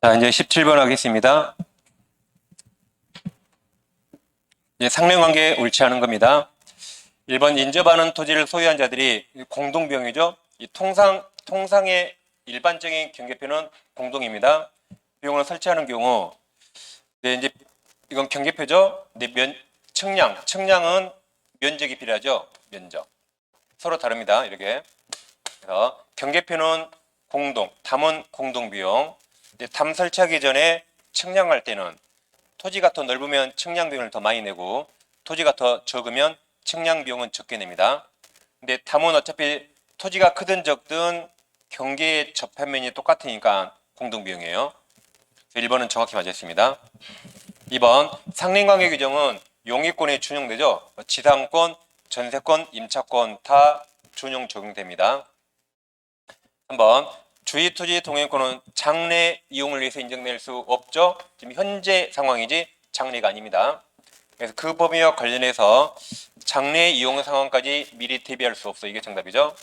자, 이제 17번 하겠습니다. 이제 상령관계 옳지 않은 겁니다. 1번 인접하는 토지를 소유한 자들이 공동비용이죠. 이 통상의 일반적인 경계표는 공동입니다. 비용을 설치하는 경우, 네, 이제 이건 경계표죠. 네, 측량은 면적이 필요하죠. 면적. 서로 다릅니다. 이렇게. 그래서 경계표는 담은 공동비용. 담 설치하기 전에 측량할 때는 토지가 더 넓으면 측량 비용을 더 많이 내고 토지가 더 적으면 측량 비용은 적게 냅니다. 근데 담은 어차피 토지가 크든 적든 경계의 접합면이 똑같으니까 공동비용이에요. 1번은 정확히 맞았습니다. 2번 상린관계 규정은 용의권에 준용되죠. 지상권, 전세권, 임차권 다 준용 적용됩니다. 3번 주의토지 동행권은 장래 이용을 위해서 인정될 수 없죠. 지금 현재 상황이지 장래가 아닙니다. 그래서 그 범위와 관련해서 장래 이용 상황까지 미리 대비할 수 없어. 이게 정답이죠.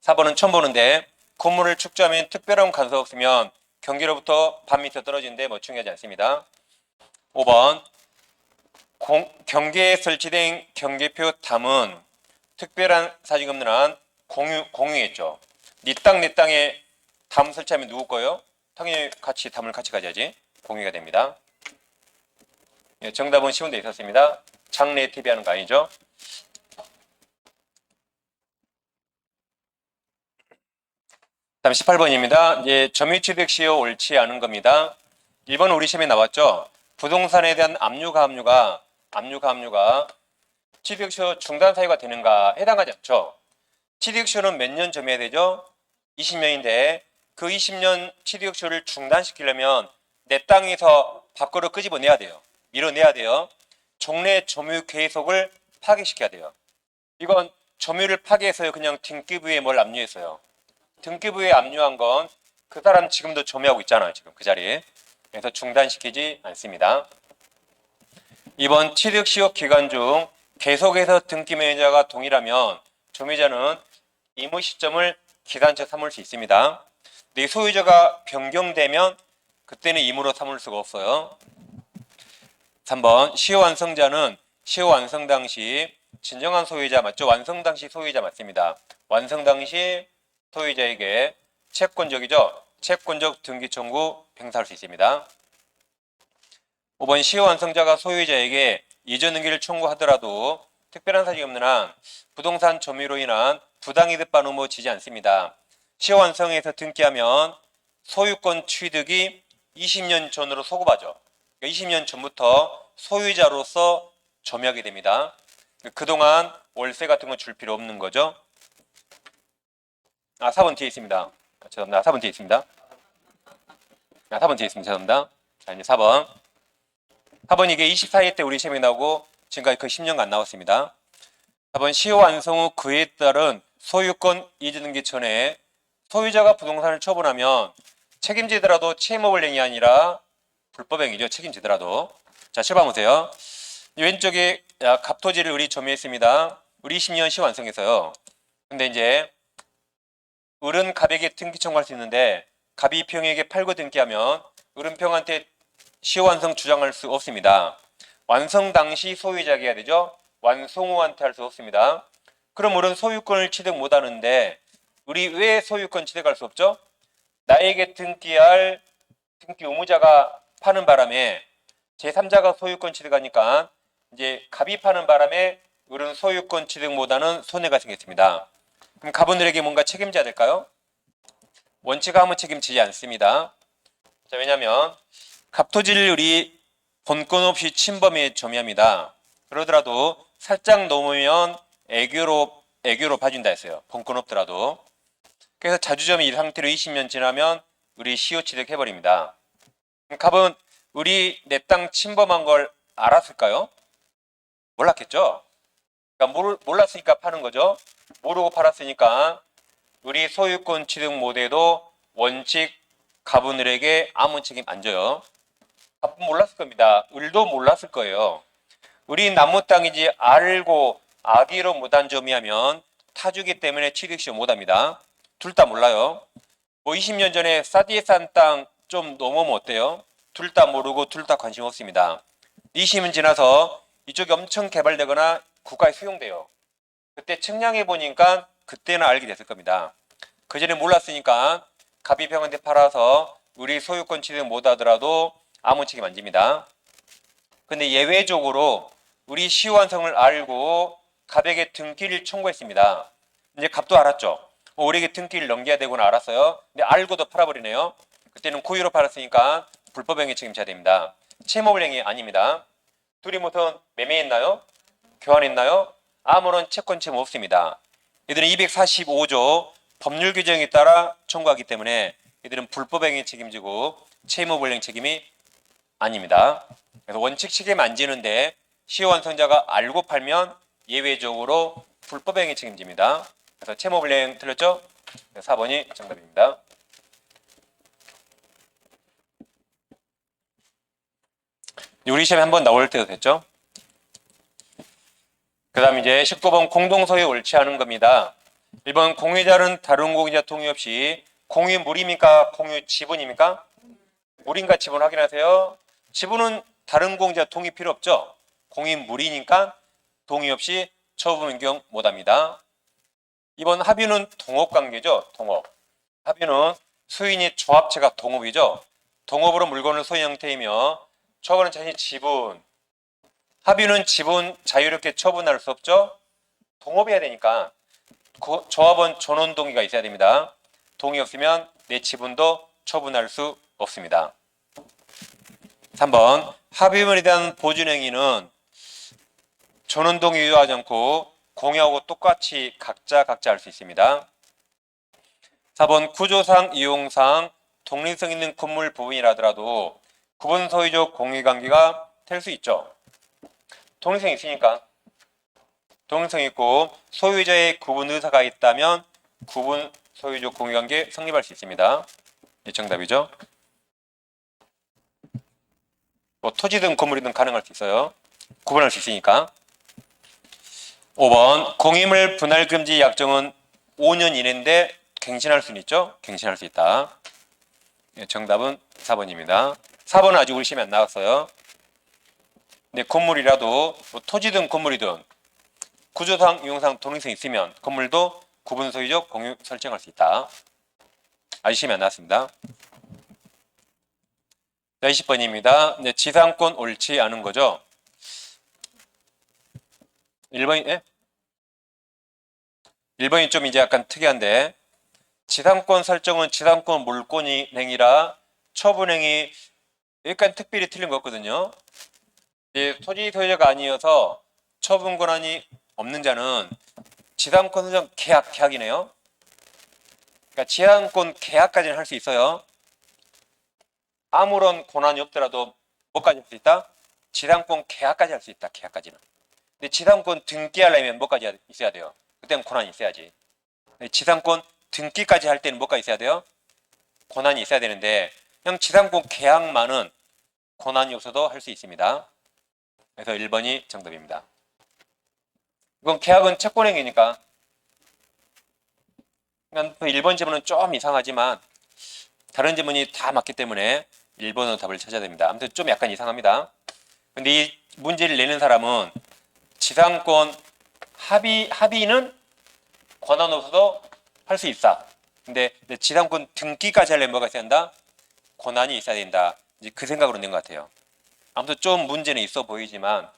4번은 처음 보는데 건물을 축조하면 특별한 간섭 없으면 경계로부터 반 미터 떨어지는데 뭐 중요하지 않습니다. 5번 경계에 설치된 경계표 담은 특별한 사정이 없는 한 공유했죠. 네 땅 내 땅에 담 설치하면 누구 거요? 당연히 담을 같이 가져야지. 공유가 됩니다. 예, 정답은 쉬운 데 있었습니다. 장래에 대비하는 거 아니죠? 다음 18번입니다. 이제 점유취득 시효 옳지 않은 겁니다. 1번 우리 시험에 나왔죠. 부동산에 대한 압류가 취득시효 중단 사유가 되는가 해당하지 않죠. 취득시효는 몇 년 점유해야 되죠? 20년인데 그 20년 취득시효를 중단시키려면 내 땅에서 밖으로 끄집어내야 돼요. 밀어내야 돼요. 종래 점유 계속을 파괴시켜야 돼요. 이건 점유를 파괴해서 그냥 등기부에 뭘 압류했어요. 등기부에 압류한 건 그 사람 지금도 점유하고 있잖아요. 지금 그 자리에. 그래서 중단시키지 않습니다. 이번 취득시효 기간 중 계속해서 등기 매매자가 동일하면 점유자는 임의 시점을 기간차 삼을 수 있습니다. 근데 소유자가 변경되면 그때는 임으로 삼을 수가 없어요. 3번 시효 완성자는 시효 완성 당시 진정한 소유자 맞죠? 완성 당시 소유자 맞습니다. 완성 당시 소유자에게 채권적이죠? 채권적 등기 청구 행사할 수 있습니다. 5번 시효 완성자가 소유자에게 이전 등기를 청구하더라도 특별한 사정이 없는 한 부동산 점유로 인한 부당이득 반응은 지지 않습니다. 시효 완성에서 등기하면 소유권 취득이 20년 전으로 소급하죠. 20년 전부터 소유자로서 점유하게 됩니다. 그동안 월세 같은 거 줄 필요 없는 거죠. 4번 뒤에 있습니다. 죄송합니다. 4번 뒤에 있습니다. 4번 뒤에 있습니다. 죄송합니다. 자, 이제 4번. 4번 이게 24회 때 우리 시험에 나오고 지금까지 그 10년간 안 나왔습니다. 4번 시효 완성 후 그에 따른 소유권 이전 등기 전에 소유자가 부동산을 처분하면 책임지더라도 채무불이행이 아니라 불법행위죠. 책임지더라도. 자, 7번 보세요. 왼쪽에 갑토지를 우리 점유했습니다. 우리 20년 시효 완성해서요. 근데 이제 을은 갑에게 등기 청구할 수 있는데 갑이 평에게 팔고 등기하면 을은 평한테 시효 완성 주장할 수 없습니다. 완성 당시 소유자에게 해야 되죠. 완성 후한테 할 수 없습니다. 그럼 을은 소유권을 취득 못하는데 우리 왜 소유권 취득할 수 없죠? 나에게 등기할 등기 의무자가 파는 바람에 제3자가 소유권 취득하니까 이제 갑이 파는 바람에 을은 소유권 취득 못하는 손해가 생겼습니다. 그럼 갑은 을에게 뭔가 책임져야 될까요? 원칙하면 책임지지 않습니다. 자, 왜냐하면 갑토지를 을이 본권 없이 침범해 점유합니다. 그러더라도 살짝 넘으면 애교로 봐준다 했어요. 본권 없더라도. 그래서 자주점이 이 상태로 20년 지나면 을이 시효 취득해버립니다. 갑은 을이 내 땅 침범한 걸 알았을까요? 몰랐겠죠? 그러니까 몰랐으니까 파는 거죠. 모르고 팔았으니까 을이 소유권 취득 못해도 원칙 갑은 을에게 아무 책임 안 져요. 갑은 몰랐을 겁니다. 을도 몰랐을 거예요. 을이 나무 땅인지 알고 악의로 무단 점유하면 타주기 때문에 취득시효 못합니다. 둘 다 몰라요. 뭐 20년 전에 사디에산 땅 좀 넘으면 어때요? 둘 다 모르고 둘 다 관심 없습니다. 20년 지나서 이쪽이 엄청 개발되거나 국가에 수용돼요. 그때 측량해 보니까 그때는 알게 됐을 겁니다. 그전에 몰랐으니까 갑이병한테 팔아서 우리 소유권 취득 못하더라도 아무 책임 안 집니다. 근데 예외적으로 우리 시효완성을 알고 갑에게 등기를 청구했습니다. 이제 갑도 알았죠. 우리에게 등기를 넘겨야 되구나 알았어요. 근데 알고도 팔아버리네요. 그때는 고의로 팔았으니까 불법행위 책임져야 됩니다. 채무불행위 아닙니다. 둘이 무슨 매매했나요? 교환했나요? 아무런 채권 채무 없습니다. 이들은 245조 법률 규정에 따라 청구하기 때문에 이들은 불법행위 책임지고 채무불이행 책임이 아닙니다. 그래서 원칙 책임 안 지는데 시효완성자가 알고 팔면 예외적으로 불법행위 책임집니다. 그래서 채무불이행 틀렸죠? 4번이 정답입니다. 우리 시험에 한번 나올 때도 됐죠? 그 다음 이제 19번 공동소유 옳지 않은 겁니다. 1번 공유자는 다른 공유자 동의 없이 공유 물입니까? 공유 지분입니까? 물인가 지분 확인하세요. 지분은 다른 공유자 동의 필요 없죠? 공유 물이니까 동의 없이 처분 변경 못합니다. 2번 합의는 동업관계죠. 동업. 합의는 수인이 조합체가 동업이죠. 동업으로 물건을 소유한 형태이며 처분은 자신이 지분. 합의는 지분 자유롭게 처분할 수 없죠. 동업해야 되니까 조합은 전원 동의가 있어야 됩니다. 동의 없으면 내 지분도 처분할 수 없습니다. 3번 합의문에 대한 보증행위는 전원 동의 유효하지 않고 공유하고 똑같이 각자 할 수 있습니다. 4번 구조상 이용상 독립성 있는 건물 부분이라더라도 구분 소유적 공유관계가 될 수 있죠. 독립성이 있으니까 독립성 있고 소유자의 구분 의사가 있다면 구분 소유적 공유관계 성립할 수 있습니다. 이 정답이죠. 뭐 토지든 건물이든 가능할 수 있어요. 구분할 수 있으니까. 5번 공임을 분할 금지 약정은 5년 이내인데 갱신할 수는 있죠. 갱신할 수 있다. 정답은 4번입니다. 4번은 아직 우리 시험에 안 나왔어요. 근데 건물이라도 뭐 토지든 건물이든 구조상 이용상 독립성이 있으면 건물도 구분 소유적 공유 설정할 수 있다. 아직 시험에 안 나왔습니다. 20번입니다. 지상권 옳지 않은 거죠. 1번이, 1번이 좀 이제 약간 특이한데, 지상권 설정은 지상권 물권행위라 처분행위, 여기까지 특별히 틀린 거거든요. 토지 소유자가 아니어서 처분 권한이 없는 자는 지상권 설정 계약이네요. 그러니까 지상권 계약까지는 할 수 있어요. 아무런 권한이 없더라도 뭐까지 할 수 있다? 지상권 계약까지 할 수 있다. 계약까지는. 근데 지상권 등기하려면 뭐까지 있어야 돼요? 그때는 권한이 있어야지. 지상권 등기까지 할 때는 뭐가 있어야 돼요? 권한이 있어야 되는데 그냥 지상권 계약만은 권한이 없어도 할 수 있습니다. 그래서 1번이 정답입니다. 이건 계약은 채권행위니까. 그러니까 1번 지문은 좀 이상하지만 다른 지문이 다 맞기 때문에 1번으로 답을 찾아야 됩니다. 아무튼 좀 약간 이상합니다. 근데 이 문제를 내는 사람은 지상권 합의는 권한 없어도 할 수 있다. 근데 지상권 등기까지 하려면 뭐가 있어야 한다? 권한이 있어야 된다. 이제 그 생각으로 낸 것 같아요. 아무튼 좀 문제는 있어 보이지만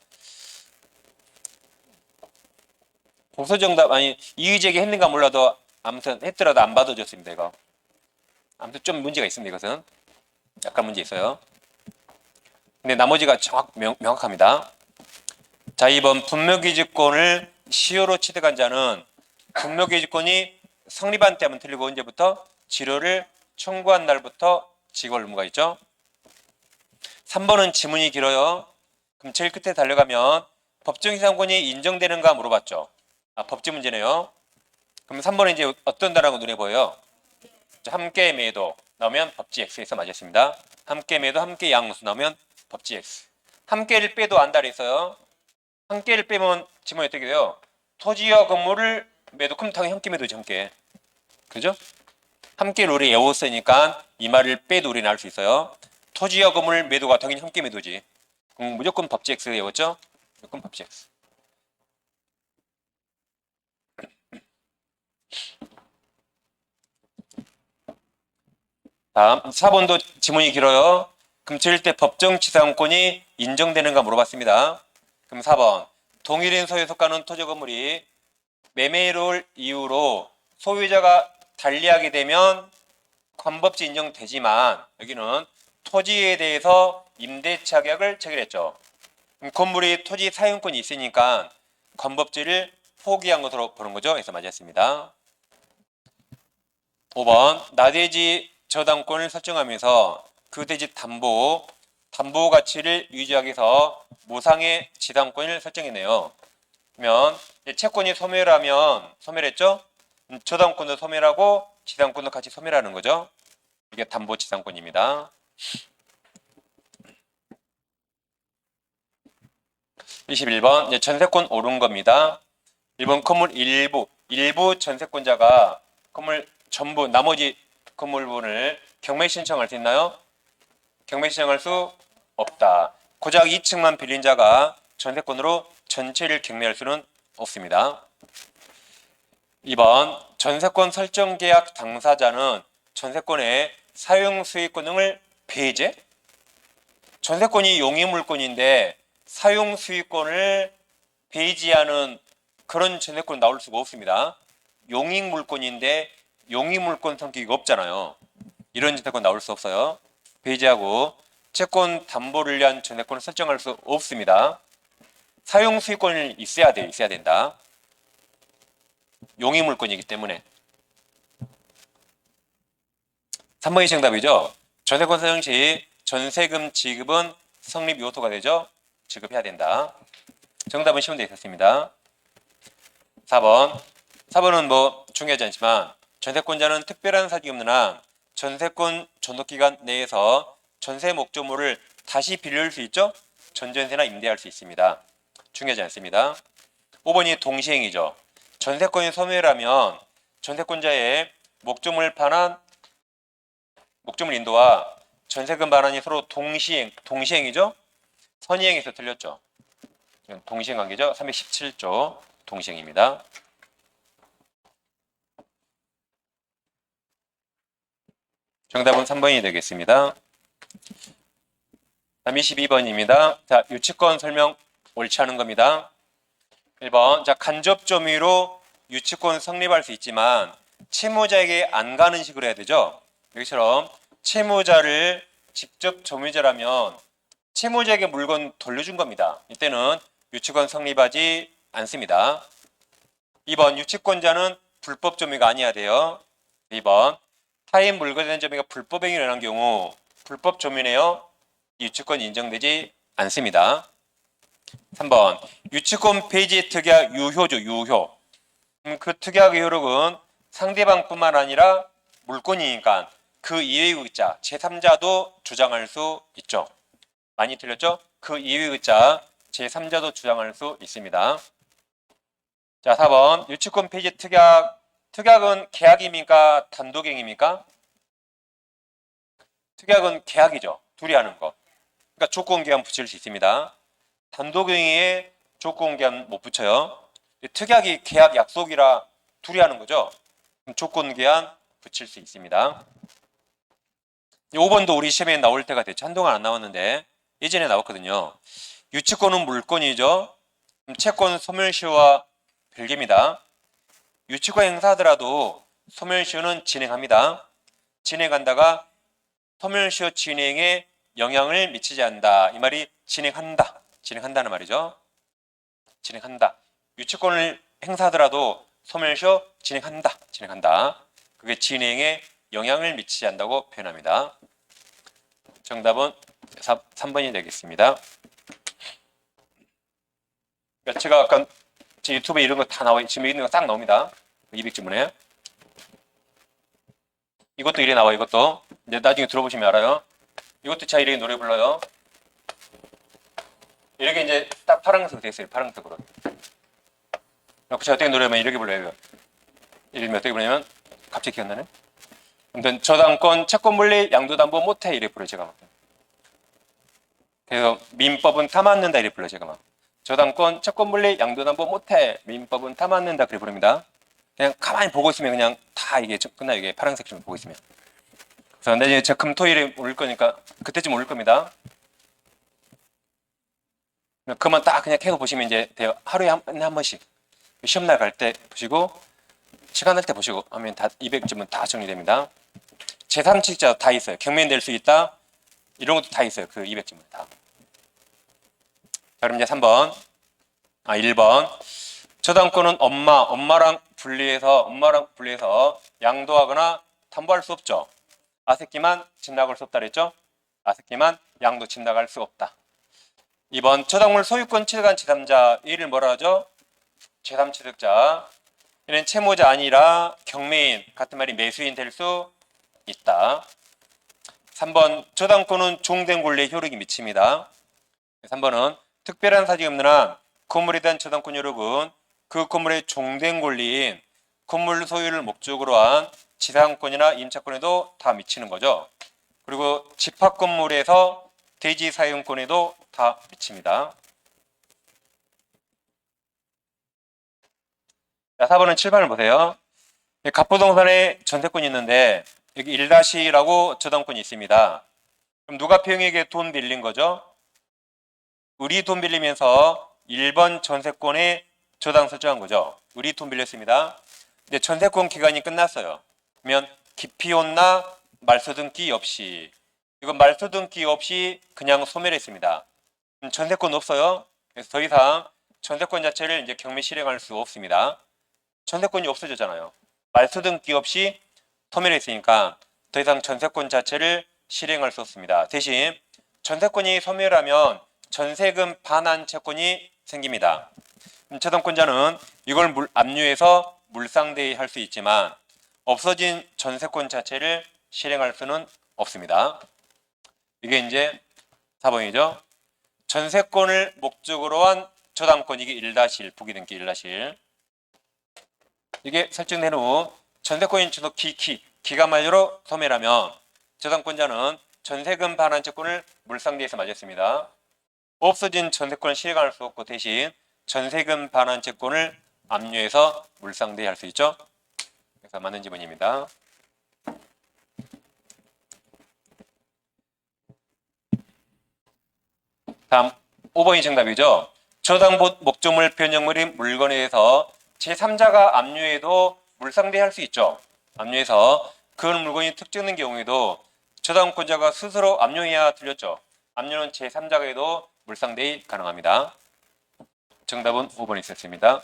공소정답 아니 이의제기 했는가 몰라도 아무튼 했더라도 안 받아줬습니다. 이거 아무튼 좀 문제가 있습니다. 이것은 약간 문제 있어요. 근데 나머지가 명확합니다. 자, 2번 분묘기지권을 시효로 취득한 자는 분묘기지권이 성립한 때 하면 틀리고 언제부터? 지료를 청구한 날부터 지급 의무가 있죠. 3번은 지문이 길어요. 그럼 제일 끝에 달려가면 법정희상권이 인정되는가 물어봤죠. 법지 문제네요. 그럼 3번은 이제 어떤 단어가 눈에 보여요? 함께 매도 나오면 법지 X에서 맞았습니다. 함께 매도 함께 양수 나오면 법지 X. 함께를 빼도 안달이 있어요. 함께를 빼면 지문이 어떻게 돼요? 토지와 건물을 매도 그럼 당연히 함께 매도지 함께. 그죠? 함께 룰이 에오스니까 이 말을 빼도 우리는 알 수 있어요. 토지와 건물 매도가 당연히 함께 매도지. 무조건 법지 X 외웠죠? 무조건 법지 X. 다음 4번도 지문이 길어요. 금칠 때 법정 지상권이 인정되는가 물어봤습니다. 그럼 4번 동일인 소유에 속하는 토지 건물이 매매를 이유로 소유자가 달리하게 되면 관법지 인정되지만 여기는 토지에 대해서 임대차 계약을 체결했죠. 건물이 토지 사용권이 있으니까 관법지를 포기한 것으로 보는 거죠. 그래서 맞았습니다. 5번 나대지 저당권을 설정하면서 그 대지 담보 가치를 유지하기 위해서 무상의 지당권을 설정했네요. 그러면 채권이 소멸하면 소멸했죠? 저당권도 소멸하고 지당권도 같이 소멸하는 거죠. 이게 담보 지상권입니다. 21번 전세권 오른 겁니다. 1번 건물 일부 전세권자가 건물 전부 나머지 건물분을 경매 신청할 수 있나요? 경매 신청할 수 없다. 고작 2층만 빌린 자가 전세권으로 전체를 경매할 수는 없습니다. 2번 전세권 설정 계약 당사자는 전세권의 사용 수익권 등을 배제? 전세권이 용의물권인데 사용 수익권을 배제하는 그런 전세권 나올 수가 없습니다. 용의물권인데 용의물권 성격이 없잖아요. 이런 전세권 나올 수 없어요. 배제하고 채권 담보를 위한 전세권을 설정할 수 없습니다. 사용 수익권이 있어야 된다. 용의물권이기 때문에. 3번이 정답이죠. 전세권 사용 시 전세금 지급은 성립 요소가 되죠. 지급해야 된다. 정답은 쉬운 데 있었습니다. 4번은 뭐 중요하지 않지만 전세권자는 특별한 사정이 없는 한 전세권 존속기간 내에서 전세 목적물을 다시 빌릴 수 있죠. 전전세나 임대할 수 있습니다. 중요하지 않습니다. 5번이 동시행이죠. 전세권이 소멸하면 전세권자의 목적물 반환, 목적물 인도와 전세금 반환이 서로 동시행이죠. 선의행에서 틀렸죠. 동시행 관계죠. 317조 동시행입니다. 정답은 3번이 되겠습니다. 다음 22번입니다. 자, 유치권 설명 옳지 않은 겁니다. 1번, 자, 간접 점유로 유치권 성립할 수 있지만 채무자에게 안 가는 식으로 해야 되죠. 여기처럼 채무자를 직접 점유자라면 채무자에게 물건 돌려준 겁니다. 이때는 유치권 성립하지 않습니다. 2번, 유치권자는 불법 점유가 아니어야 돼요. 2번, 타인 물건에 점유가 불법 행위를 한 경우 불법 점유네요. 유치권 인정되지 않습니다. 3번, 유치권 폐지 특약 유효죠. 유효. 그 특약의 효력은 상대방뿐만 아니라 물권이니까 그 이외의 의자 제3자도 주장할 수 있죠. 많이 틀렸죠? 그 이외의 의자 제3자도 주장할 수 있습니다. 자, 4번, 유치권 폐지 특약은 계약입니까? 단독행위입니까? 특약은 계약이죠. 둘이 하는 거. 그러니까 조건계약 붙일 수 있습니다. 단독행위에 조건계약 못 붙여요. 특약이 계약 약속이라 둘이 하는 거죠. 조건계약 붙일 수 있습니다. 5번도 우리 시험에 나올 때가 됐죠. 한동안 안 나왔는데 예전에 나왔거든요. 유치권은 물권이죠. 채권 소멸시효와 별개입니다. 유치권 행사하더라도 소멸시효는 진행합니다. 진행한다가 소멸시효 진행에 영향을 미치지 않는다. 이 말이 진행한다는 말이죠. 진행한다. 유치권을 행사하더라도 소멸시효 진행한다. 그게 진행에 영향을 미치지 않는다고 표현합니다. 정답은 3번이 되겠습니다. 그러니까 제가 아까 제 유튜브에 이런 거 다 나와요. 지금 있는 거 싹 나옵니다. 200지문에. 이것도 이래 나와요. 이것도. 근데 나중에 들어보시면 알아요. 이것도 제가 이렇게 노래 불러요. 이렇게 이제 딱 파란색으로 되어 있어요. 파란색으로. 그래서 제가 어떻게 노래하면 이렇게 불러요. 이름이 어떻게 부르냐면 갑자기 기억나네. 아무튼 저당권 채권 물리 양도담보 못해 이래 불러 제가 막. 그래서 민법은 다 맞는다 이래 불러 제가 막. 저당권 채권 물리 양도담보 못해 민법은 다 맞는다 그래 부릅니다. 그냥 가만히 보고 있으면 그냥 다 이게 끝나 이게 파란색 좀 보고 있으면. 그래서 내일 저 금토일에 올 거니까 그때쯤 올 겁니다. 그만 딱 그냥 계속 보시면 이제 돼요. 하루에 한 번씩 시험날 갈 때 보시고 시간 날 때 보시고 하면 다 200점은 다 정리됩니다. 제3칙자 다 있어요. 경매될 수 있다. 이런 것도 다 있어요. 그 200점은 다. 자, 그럼 이제 3번. 1번. 저당권은 엄마랑 분리해서 양도하거나 담보할 수 없죠. 아새끼만 진락할 수 없다 그랬죠? 아새끼만 양도 진락할 수 없다. 2번. 저당물 소유권 취득한 제3자. 이를 뭐라 하죠? 제3취득자. 이는 채무자 아니라 경매인 같은 말이 매수인 될 수 있다. 3번. 저당권은 종된 권리에 효력이 미칩니다. 3번은 특별한 사직이 없는 한 건물에 대한 저당권 효력은 그 건물의 종된 권리인 건물 소유를 목적으로 한 지상권이나 임차권에도 다 미치는 거죠. 그리고 집합 건물에서 대지 사용권에도 다 미칩니다. 자, 4번은 7번을 보세요. 갑부동산에 전세권이 있는데 여기 1-라고 저당권이 있습니다. 그럼 누가 평에게 돈 빌린 거죠? 우리 돈 빌리면서 1번 전세권에 저당 설정한 거죠. 우리 돈 빌렸습니다. 근데 전세권 기간이 끝났어요. 그러면 기피혼나 말소등기 없이 이건 말소등기 없이 그냥 소멸했습니다. 전세권 없어요. 그래서 더 이상 전세권 자체를 이제 경매 실행할 수 없습니다. 전세권이 없어졌잖아요. 말소등기 없이 소멸했으니까 더 이상 전세권 자체를 실행할 수 없습니다. 대신 전세권이 소멸하면 전세금 반환 채권이 생깁니다. 저당권자는 이걸 압류해서 물상대위 할 수 있지만 없어진 전세권 자체를 실행할 수는 없습니다. 이게 이제 4번이죠. 전세권을 목적으로 한 저당권 이게 1-1 부기 등기 1-1 이게 설정된 후 전세권인 주소 기가 만료로 소멸하면 저당권자는 전세금 반환 채권을 물상대에서 맞았습니다. 없어진 전세권을 실행할 수 없고 대신 전세금 반환 채권을 압류해서 물상대에 할 수 있죠. 그래서 맞는 지문입니다. 다음 5번이 정답이죠. 저당 목적물 변형물인 물건에 대해서 제3자가 압류해도 물상대에 할 수 있죠. 압류해서 그 물건이 특정된 경우에도 저당권자가 스스로 압류해야 틀렸죠. 압류는 제3자가 해도 물상대의 가능합니다. 정답은 5번이 있었습니다.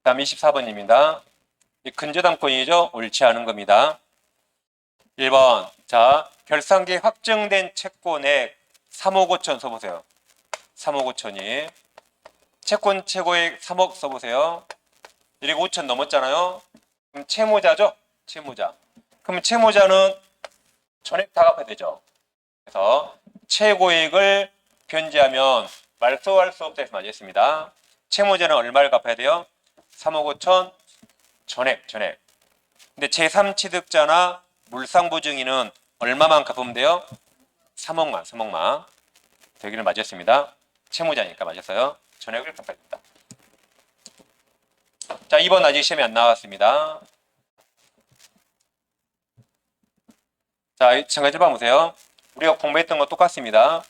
다음 24번입니다. 근저당권이죠. 옳지 않은 겁니다. 1번. 자, 결산기에 확정된 채권액 3억 5천 써보세요. 3억 5천이. 채권 최고액 3억 써보세요. 이렇게 5천 넘었잖아요. 그럼 채무자죠? 채무자. 그럼 채무자는 전액 다 갚아야 되죠. 그래서 최고액을 변제하면 말소할 수 없다 해서 맞았습니다. 채무자는 얼마를 갚아야 돼요? 3억 5천 전액. 근데 제3취득자나 물상보증인은 얼마만 갚으면 돼요? 3억만. 여기는 맞았습니다. 채무자니까 맞았어요. 전액을 갚아야 됩니다. 자, 2번 아직 시험이 안 나왔습니다. 자, 잠깐 1번 보세요. 우리가 공부했던 거 똑같습니다.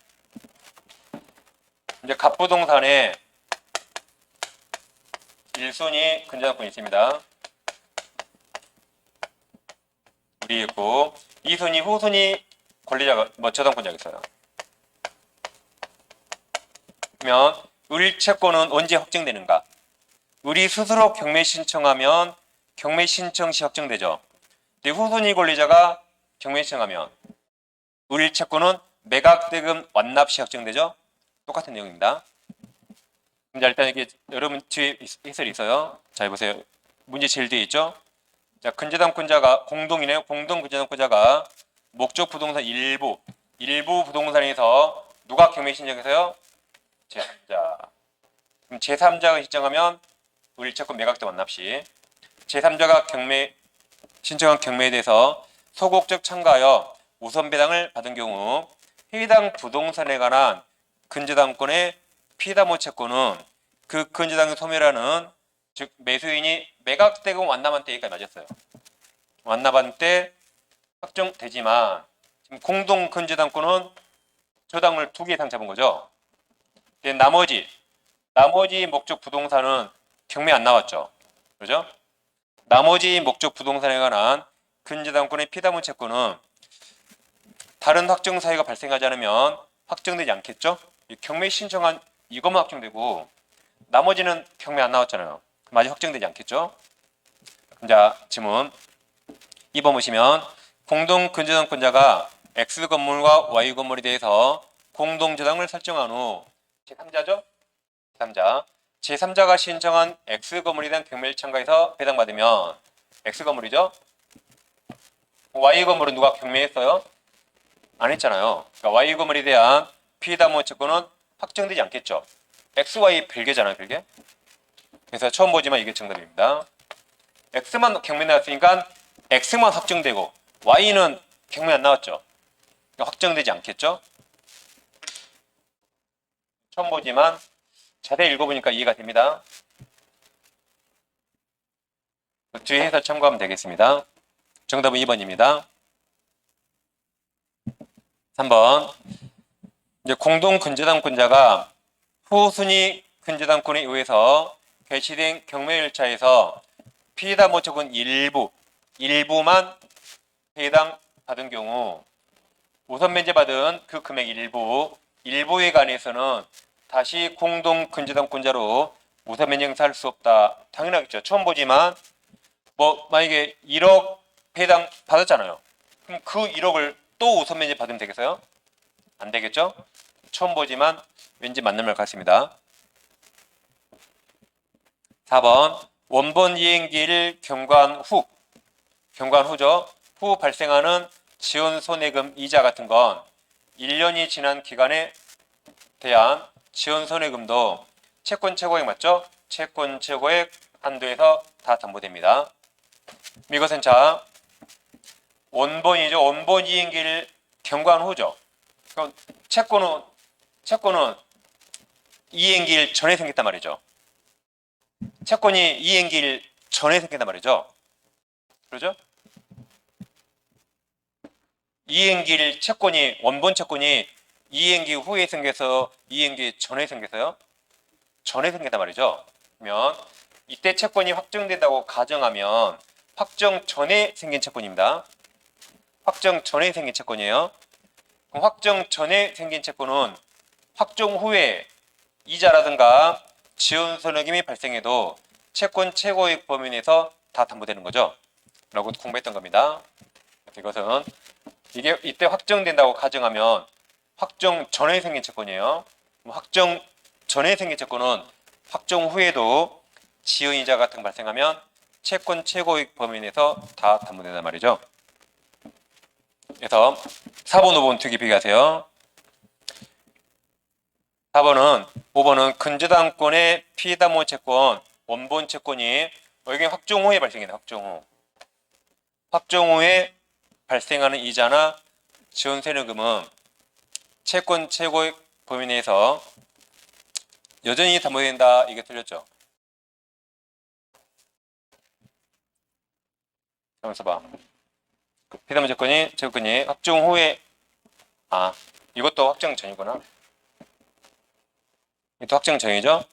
이제 갑부동산에 1순위 근저당권이 있습니다. 우리 있고 2순위 후순위 권리자가 저당권자가 있어요. 그러면 우리 채권은 언제 확정되는가? 우리 스스로 경매 신청하면 경매 신청 시 확정되죠. 근데 후순위 권리자가 경매 신청하면 우리 채권은 매각대금 완납 시 확정되죠. 똑같은 내용입니다. 자, 일단 이게 여러분 뒤에 해설이 있어요. 잘 보세요. 문제 제일 뒤에 있죠. 자, 근저당권자가 공동이네요. 공동 근저당권자가 목적 부동산 일부 부동산에서 누가 경매 신청해서요? 제3자. 그럼 제3자가 신청하면 우일채권 매각자 완납시. 제3자가 신청한 경매에 대해서 소극적 참가하여 우선 배당을 받은 경우 해당 부동산에 관한 근저당권의 피담보 채권은 그 근저당의 소멸하는 즉 매수인이 매각되고 완납한 때까지 맞았어요. 완납한 때 확정되지만 지금 공동 근저당권은 저당을 2개 이상 잡은 거죠. 나머지 목적 부동산은 경매 안 나왔죠. 그죠? 나머지 목적 부동산에 관한 근저당권의 피담보 채권은 다른 확정 사유가 발생하지 않으면 확정되지 않겠죠? 경매 신청한 이것만 확정되고 나머지는 경매 안 나왔잖아요. 그럼 아직 확정되지 않겠죠? 자, 질문 2번 보시면 공동 근저당권자가 X 건물과 Y 건물에 대해서 공동 저당을 설정한 후 제3자죠? 제3자가 신청한 X 건물에 대한 경매를 참가해서 배당받으면 X 건물이죠? Y 건물은 누가 경매했어요? 안 했잖아요. 그러니까 Y 건물에 대한 피담보 채권은 확정되지 않겠죠. XY 별개잖아요, 별개. 그래서 처음 보지만 이게 정답입니다. X만 경매 나왔으니까 X만 확정되고 Y는 경매 안 나왔죠. 그러니까 확정되지 않겠죠. 처음 보지만 자세히 읽어보니까 이해가 됩니다. 뒤에 해서 참고하면 되겠습니다. 정답은 2번입니다. 3번 이제 공동 근저당권자가 후순위 근저당권에 의해서 개시된 경매 열차에서 피담보 채권 일부만 해당받은 경우 우선 면제받은 그 금액 일부에 관해서는 다시 공동 근저당권자로 우선 면제 행사할 수 없다. 당연하겠죠. 처음 보지만 만약에 1억 배당 받았잖아요. 그럼 그 1억을 또 우선 면제 받으면 되겠어요? 안 되겠죠? 처음 보지만 왠지 맞는 말 같습니다. 4번 원본 이행기일 경과한 후죠. 후 발생하는 지원 손해금 이자 같은 건 1년이 지난 기간에 대한 지원 손해금도 채권 최고액 맞죠? 채권 최고액 한도에서 다 담보됩니다. 이것은 자 원본이죠. 원본 이행기일 경과한 후죠. 그럼 채권은 이행기일 전에 생겼단 말이죠. 채권이 이행기일 전에 생겼단 말이죠. 그러죠? 이행기일 채권이 원본 채권이 이행기 후에 생겨서 이행기 전에 생겨서요? 전에 생겼단 말이죠. 그러면 이때 채권이 확정된다고 가정하면 확정 전에 생긴 채권입니다. 확정 전에 생긴 채권이에요. 그럼 확정 전에 생긴 채권은 확정 후에 이자라든가 지원 손해금이 발생해도 채권 최고액 범위 내에서 다 담보되는 거죠. 라고 공부했던 겁니다. 이것은 이게 이때 확정된다고 가정하면 확정 전에 생긴 채권이에요. 확정 전에 생긴 채권은 확정 후에도 지연이자 같은 거 발생하면 채권 최고액 범위 내에서 다 담보된단 말이죠. 그래서 4번, 5번 두 개 비교하세요. 5번은 근저당권의 피담보 채권, 원본 채권이 여기 확정 후에 발생해요. 확정 후에 발생하는 이자나 지원 세금은 채권 최고액 범위 내에서 여전히 담보된다. 이게 틀렸죠. 잠깐만 봐. 피담보 채권이 확정 후에 이것도 확정 전이구나. 이것도 확정 전이죠.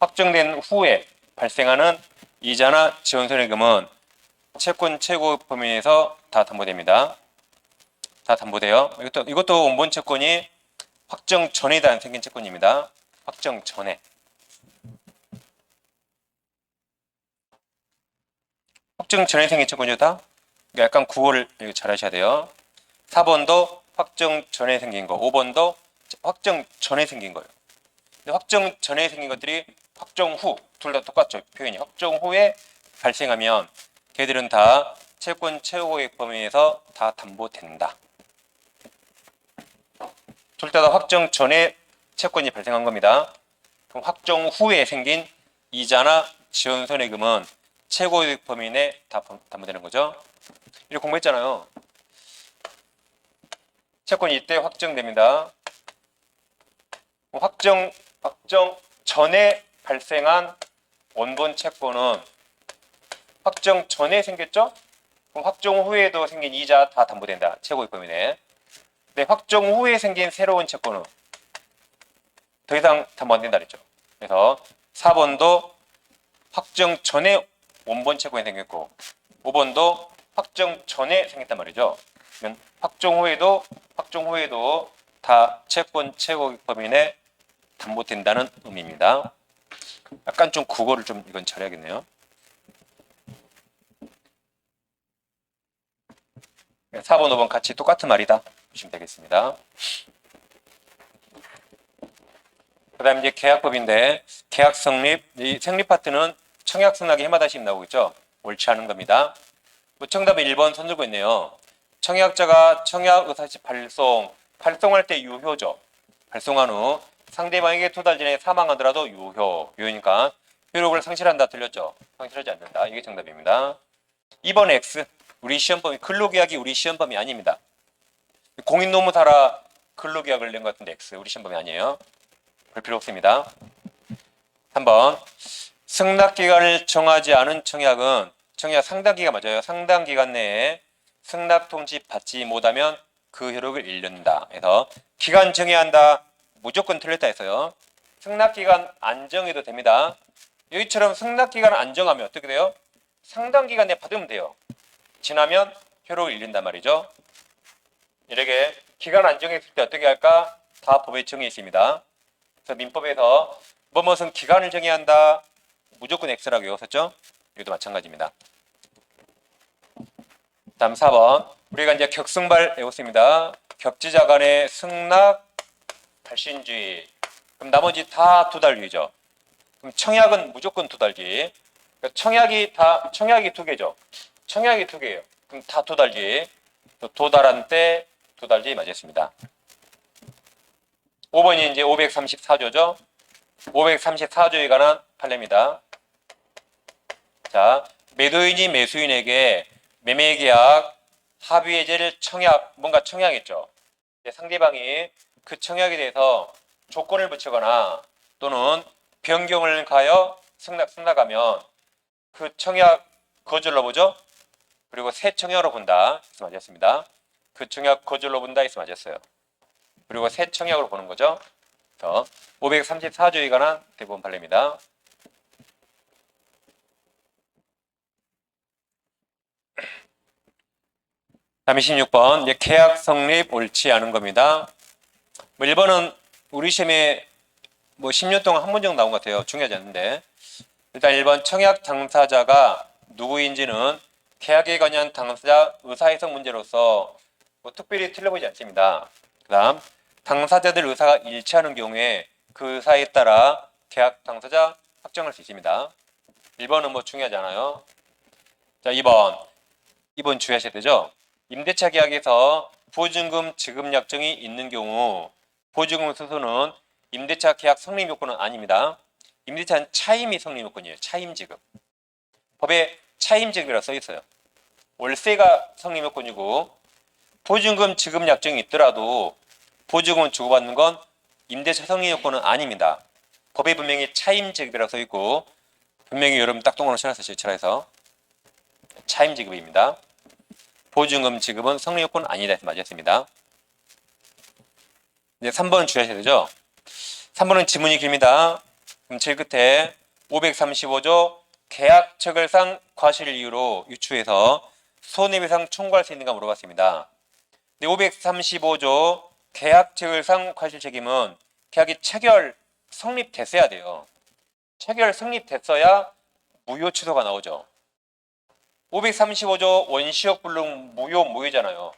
확정된 후에 발생하는 이자나 지원 손해금은 채권 최고 범위 내에서 다 담보됩니다. 다 담보돼요. 이것도 원본 채권이 확정 전에 생긴 채권입니다. 확정 전에. 확정 전에 생긴 채권이죠, 다? 약간 구호를 잘 하셔야 돼요. 4번도 확정 전에 생긴 거, 5번도 확정 전에 생긴 거예요. 확정 전에 생긴 것들이 확정 후, 둘 다 똑같죠. 표현이. 확정 후에 발생하면 걔들은 다 채권 최고액 범위 내에서 다 담보된다. 둘 다 확정 전에 채권이 발생한 겁니다. 그럼 확정 후에 생긴 이자나 지원손해금은 최고이익 범위 내에 다 담보되는 거죠. 이렇게 공부했잖아요. 채권이 이때 확정됩니다. 확정 전에 발생한 원본 채권은 확정 전에 생겼죠? 그럼 확정 후에도 생긴 이자 다 담보된다. 최고이익 범위 내에. 근데 확정 후에 생긴 새로운 채권은 더 이상 담보 안 된다 그랬죠. 그래서 4번도 확정 전에 원본 채권이 생겼고 5번도 확정 전에 생겼단 말이죠. 그러면 확정 후에도 다 채권 최고이익 범위 내에 담보된다는 의미입니다. 약간 좀 국어를 좀 이건 잘해야겠네요. 4번, 5번 같이 똑같은 말이다 보시면 되겠습니다. 그 다음에 이제 계약법인데 계약 성립, 이 성립 파트는 청약 승낙이 해마다씩 나오고 있죠. 옳지 않은 겁니다. 정답은 1번 손 들고 있네요. 청약자가 청약 의사시 발송할 때 유효죠. 발송한 후 상대방에게 2달 전에 사망하더라도 유효니까 효력을 상실한다 틀렸죠. 상실하지 않는다. 이게 정답입니다. 2번 X. 우리 시험범위 근로계약이 우리 시험범위 아닙니다. 공인노무사라 근로계약을 낸 것 같은데 X 우리 시험범위 아니에요. 볼 필요 없습니다. 3번 승낙기간을 정하지 않은 청약 상당기간 맞아요. 상당기간 내에 승낙통지 받지 못하면 그 효력을 잃는다. 그래서 기간 정해야 한다. 무조건 틀렸다 했어요. 승낙기간 안 정해도 됩니다. 여기처럼 승낙기간 안 정하면 어떻게 돼요? 상당기간 내에 받으면 돼요. 지나면 효력을 잃는단 말이죠. 이렇게 기간 안 정했을 때 어떻게 할까? 다 법에 정해 있습니다. 그래서 민법에서 뭐뭇은 기간을 정해야 한다. 무조건 X라고 외웠었죠? 이것도 마찬가지입니다. 다음 4번. 우리가 이제 격승발 외웠습니다. 격지자 간의 승낙, 발신주의. 그럼 나머지 다 2달주의죠. 그럼 청약은 무조건 2달주의. 그러니까 청약이 2개죠. 청약이 2개예요. 그럼 다 2달주의. 도달한 때 2달주의 맞았습니다. 5번이 이제 534조죠. 534조에 관한 판례입니다. 자, 매도인이 매수인에게 매매계약 합의해제를 뭔가 청약했죠. 상대방이 그 청약에 대해서 조건을 붙이거나 또는 변경을 가하여 승낙하면 그 청약 거절로 보죠. 그리고 새 청약으로 본다. 그래서 맞았습니다. 그 청약 거절로 본다. 해서 맞았어요. 그리고 새 청약으로 보는 거죠. 그래서 534조에 관한 대법원 판례입니다. 다음에 16번 이제 계약 성립 옳지 않은 겁니다. 1번은 우리 시험에 10년 동안 한 번 정도 나온 것 같아요. 중요하지 않는데 일단 1번 청약 당사자가 누구인지는 계약에 관한 당사자 의사해석 문제로서 특별히 틀려보지 않습니다. 그 다음 당사자들 의사가 일치하는 경우에 그 의사에 따라 계약 당사자 확정할 수 있습니다. 1번은 중요하지 않아요. 자, 2번 주의하셔야 되죠. 임대차 계약에서 보증금 지급 약정이 있는 경우 보증금 수수는 임대차 계약 성립 요건은 아닙니다. 임대차는 차임이 성립 요건이에요. 차임 지급. 법에 차임 지급이라고 써 있어요. 월세가 성립 요건이고 보증금 지급 약정이 있더라도 보증금을 주고받는 건 임대차 성립 요건은 아닙니다. 법에 분명히 차임 지급이라고 써 있고 분명히 여러분 딱 동그라미 쳐놨어요. 제출해서 차임 지급입니다. 보증금 지급은 성립 요건은 아니다 해서 맞았습니다. 이제 3번 주의하셔야 되죠. 3번은 지문이 깁니다. 그럼 제일 끝에 535조 계약 체결상 과실 이유로 유추해서 손해배상 청구할 수 있는가 물어봤습니다. 535조 계약 체결상 과실 책임은 계약이 체결 성립됐어야 돼요. 체결 성립됐어야 무효 취소가 나오죠. 535조 원시효 불능 무효잖아요.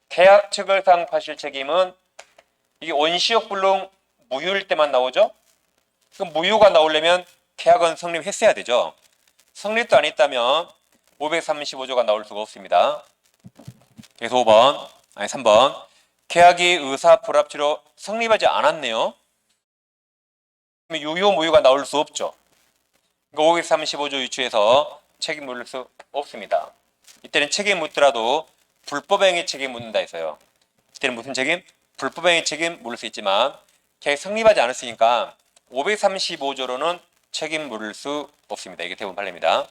계약 체결상 과실 책임은 이게 원시효 불능 무효일 때만 나오죠. 그럼 무효가 나오려면 계약은 성립했어야 되죠. 성립도 안 했다면 535조가 나올 수가 없습니다. 그래서 3번 계약이 의사 불합치로 성립하지 않았네요. 그러면 유효 무효가 나올 수 없죠. 그러니까 535조 유추에서 책임 물을 수 없습니다. 이때는 책임 묻더라도 불법행위 책임 묻는다 했어요. 이때는 무슨 책임? 불법행위 책임 물을 수 있지만 계획 성립하지 않았으니까 535조로는 책임 물을 수 없습니다. 이게 대부분 판례입니다.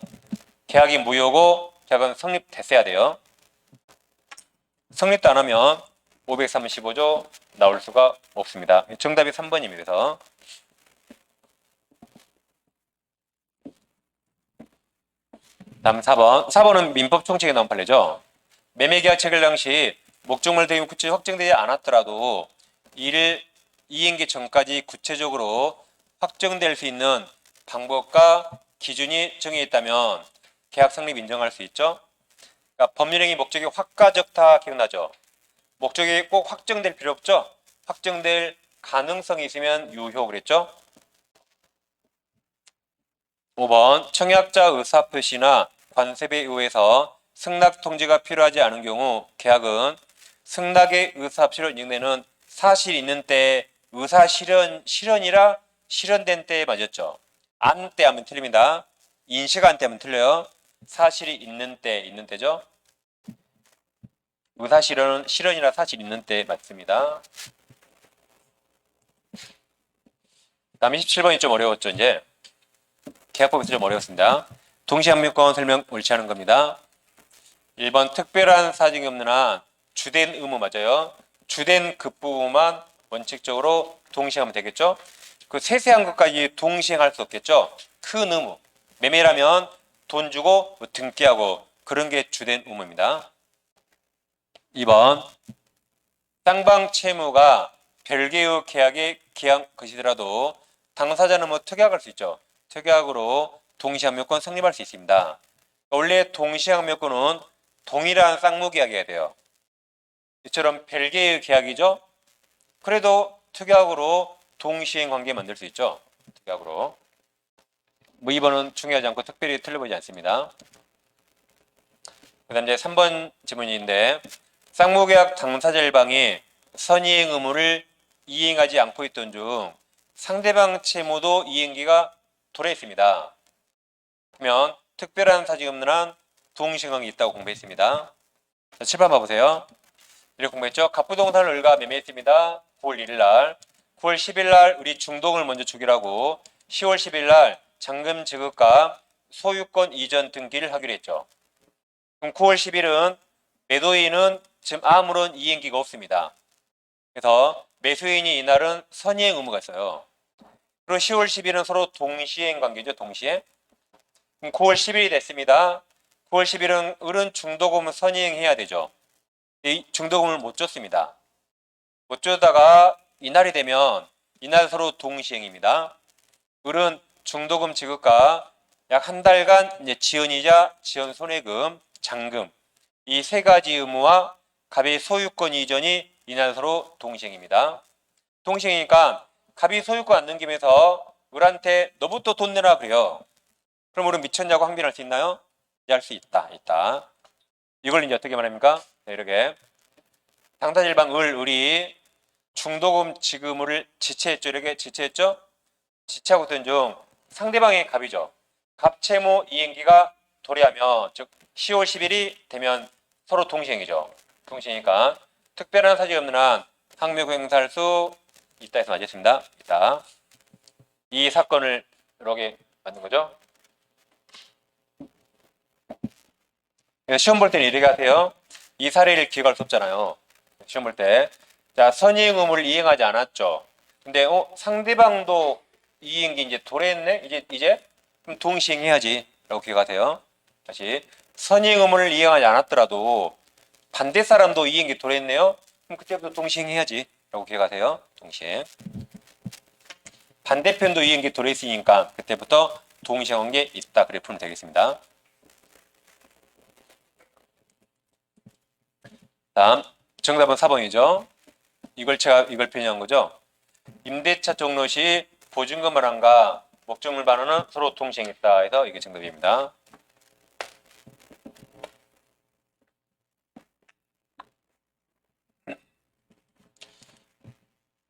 계약이 무효고 계약은 성립됐어야 돼요. 성립도 안 하면 535조 나올 수가 없습니다. 정답이 3번입니다. 다음 4번. 4번은 민법 총칙에 나온 판례죠. 매매계약 체결 당시 목적물 대금 구체적으로 확정되지 않았더라도 이를 이행기 전까지 구체적으로 확정될 수 있는 방법과 기준이 정해있다면 계약 성립 인정할 수 있죠. 그러니까 법률행위 목적이 확가적다 기억나죠. 목적이 꼭 확정될 필요 없죠. 확정될 가능성이 있으면 유효 그랬죠. 5번 청약자 의사표시나 관세에 의해서 승낙 통지가 필요하지 않은 경우 계약은 승낙의 의사표시로 인정되는 사실이 있는 때 실현이라 실현된 때에 맞았죠. 안 때 하면 틀립니다. 인식한 때 하면 틀려요. 사실이 있는 때죠. 의사실현은 실현이라 사실 있는 때 맞습니다. 다음 27번이 좀 어려웠죠. 이제 계약법에서 좀 어려웠습니다. 동시항명권 설명 옳지 않은 겁니다. 1번 특별한 사정이 없는 한 주된 의무 맞아요. 주된 급부만 원칙적으로 동시행하면 되겠죠. 그 세세한 것까지 동시행할 수 없겠죠. 큰 의무. 매매라면 돈 주고 등기하고 그런 게 주된 의무입니다. 2번 쌍방 채무가 별개의 계약에 기한 것이더라도 당사자는 특약할 수 있죠. 특약으로 동시항명권 성립할 수 있습니다. 원래 동시항명권은 동일한 쌍무계약이어야 돼요. 이처럼 별개의 계약이죠. 그래도 특약으로 동시행 관계 만들 수 있죠. 특약으로. 2번은 중요하지 않고 특별히 틀려보지 않습니다. 그 다음 이제 3번 질문인데 쌍무계약 당사자 일방이 선이행 의무를 이행하지 않고 있던 중 상대방 채무도 이행기가 도래했습니다. 그러면 특별한 사정이 없는 한 동시행이 있다고 공부했습니다. 자, 7번 봐보세요. 이렇게 공부했죠. 갑부동산을 을과 매매했습니다. 9월 1일 날. 9월 10일 날 우리 중동을 먼저 주기라고 10월 10일 날 잔금 지급과 소유권 이전 등기를 하기로 했죠. 그럼 9월 10일은 매도인은 지금 아무런 이행기가 없습니다. 그래서 매수인이 이날은 선이행 의무가 있어요. 그리고 10월 10일은 서로 동시행 관계죠. 동시에. 그럼 9월 10일이 됐습니다. 9월 10일은 을은 중도금을 선이행해야 되죠. 이 중도금을 못 줬습니다. 못 줬다가 이날이 되면 이날 서로 동시행입니다. 을은 중도금 지급과 약 한 달간 이제 지연이자, 지연 손해금, 잔금 이 세 가지 의무와 갑의 소유권 이전이 이날 서로 동시행입니다. 동시행이니까 갑이 소유권 안 넘기면서 을한테 너부터 돈 내라 그래요. 그럼 을은 미쳤냐고 항변할 수 있나요? 할 수 있다. 이걸 이제 어떻게 말합니까? 네, 이렇게 당사자 일방 을이 중도금 지급을 지체했죠. 이렇게 지체했죠. 지체하고 있던 중 상대방의 갑이죠. 갑채무 이행기가 도래하면 즉 10월 10일이 되면 서로 동시행이죠. 동시행이니까 특별한 사정이 없는 한 항명구 행사할 수 있다 해서 맞았습니다. 있다. 이 사건을 이렇게 만든 거죠. 시험 볼 때는 이렇게 하세요. 이 사례를 기억할 수 없잖아요. 시험 볼 때. 자, 선이행 의무를 이행하지 않았죠. 근데 상대방도 이행기 이제 도래했네. 이제 그럼 동시행해야지. 라고 기억하세요. 다시 선이행 의무를 이행하지 않았더라도 반대 사람도 이행기 도래했네요. 그럼 그때부터 동시행해야지. 라고 기억하세요. 동시행. 반대편도 이행기 도래했으니까 그때부터 동시행한 게 있다. 그래 풀면 되겠습니다. 다음 정답은 4번이죠. 이걸 표현한 거죠. 임대차 종료 시 보증금 반환과 목적물 반환은 서로 동시행했다 해서 이게 정답입니다.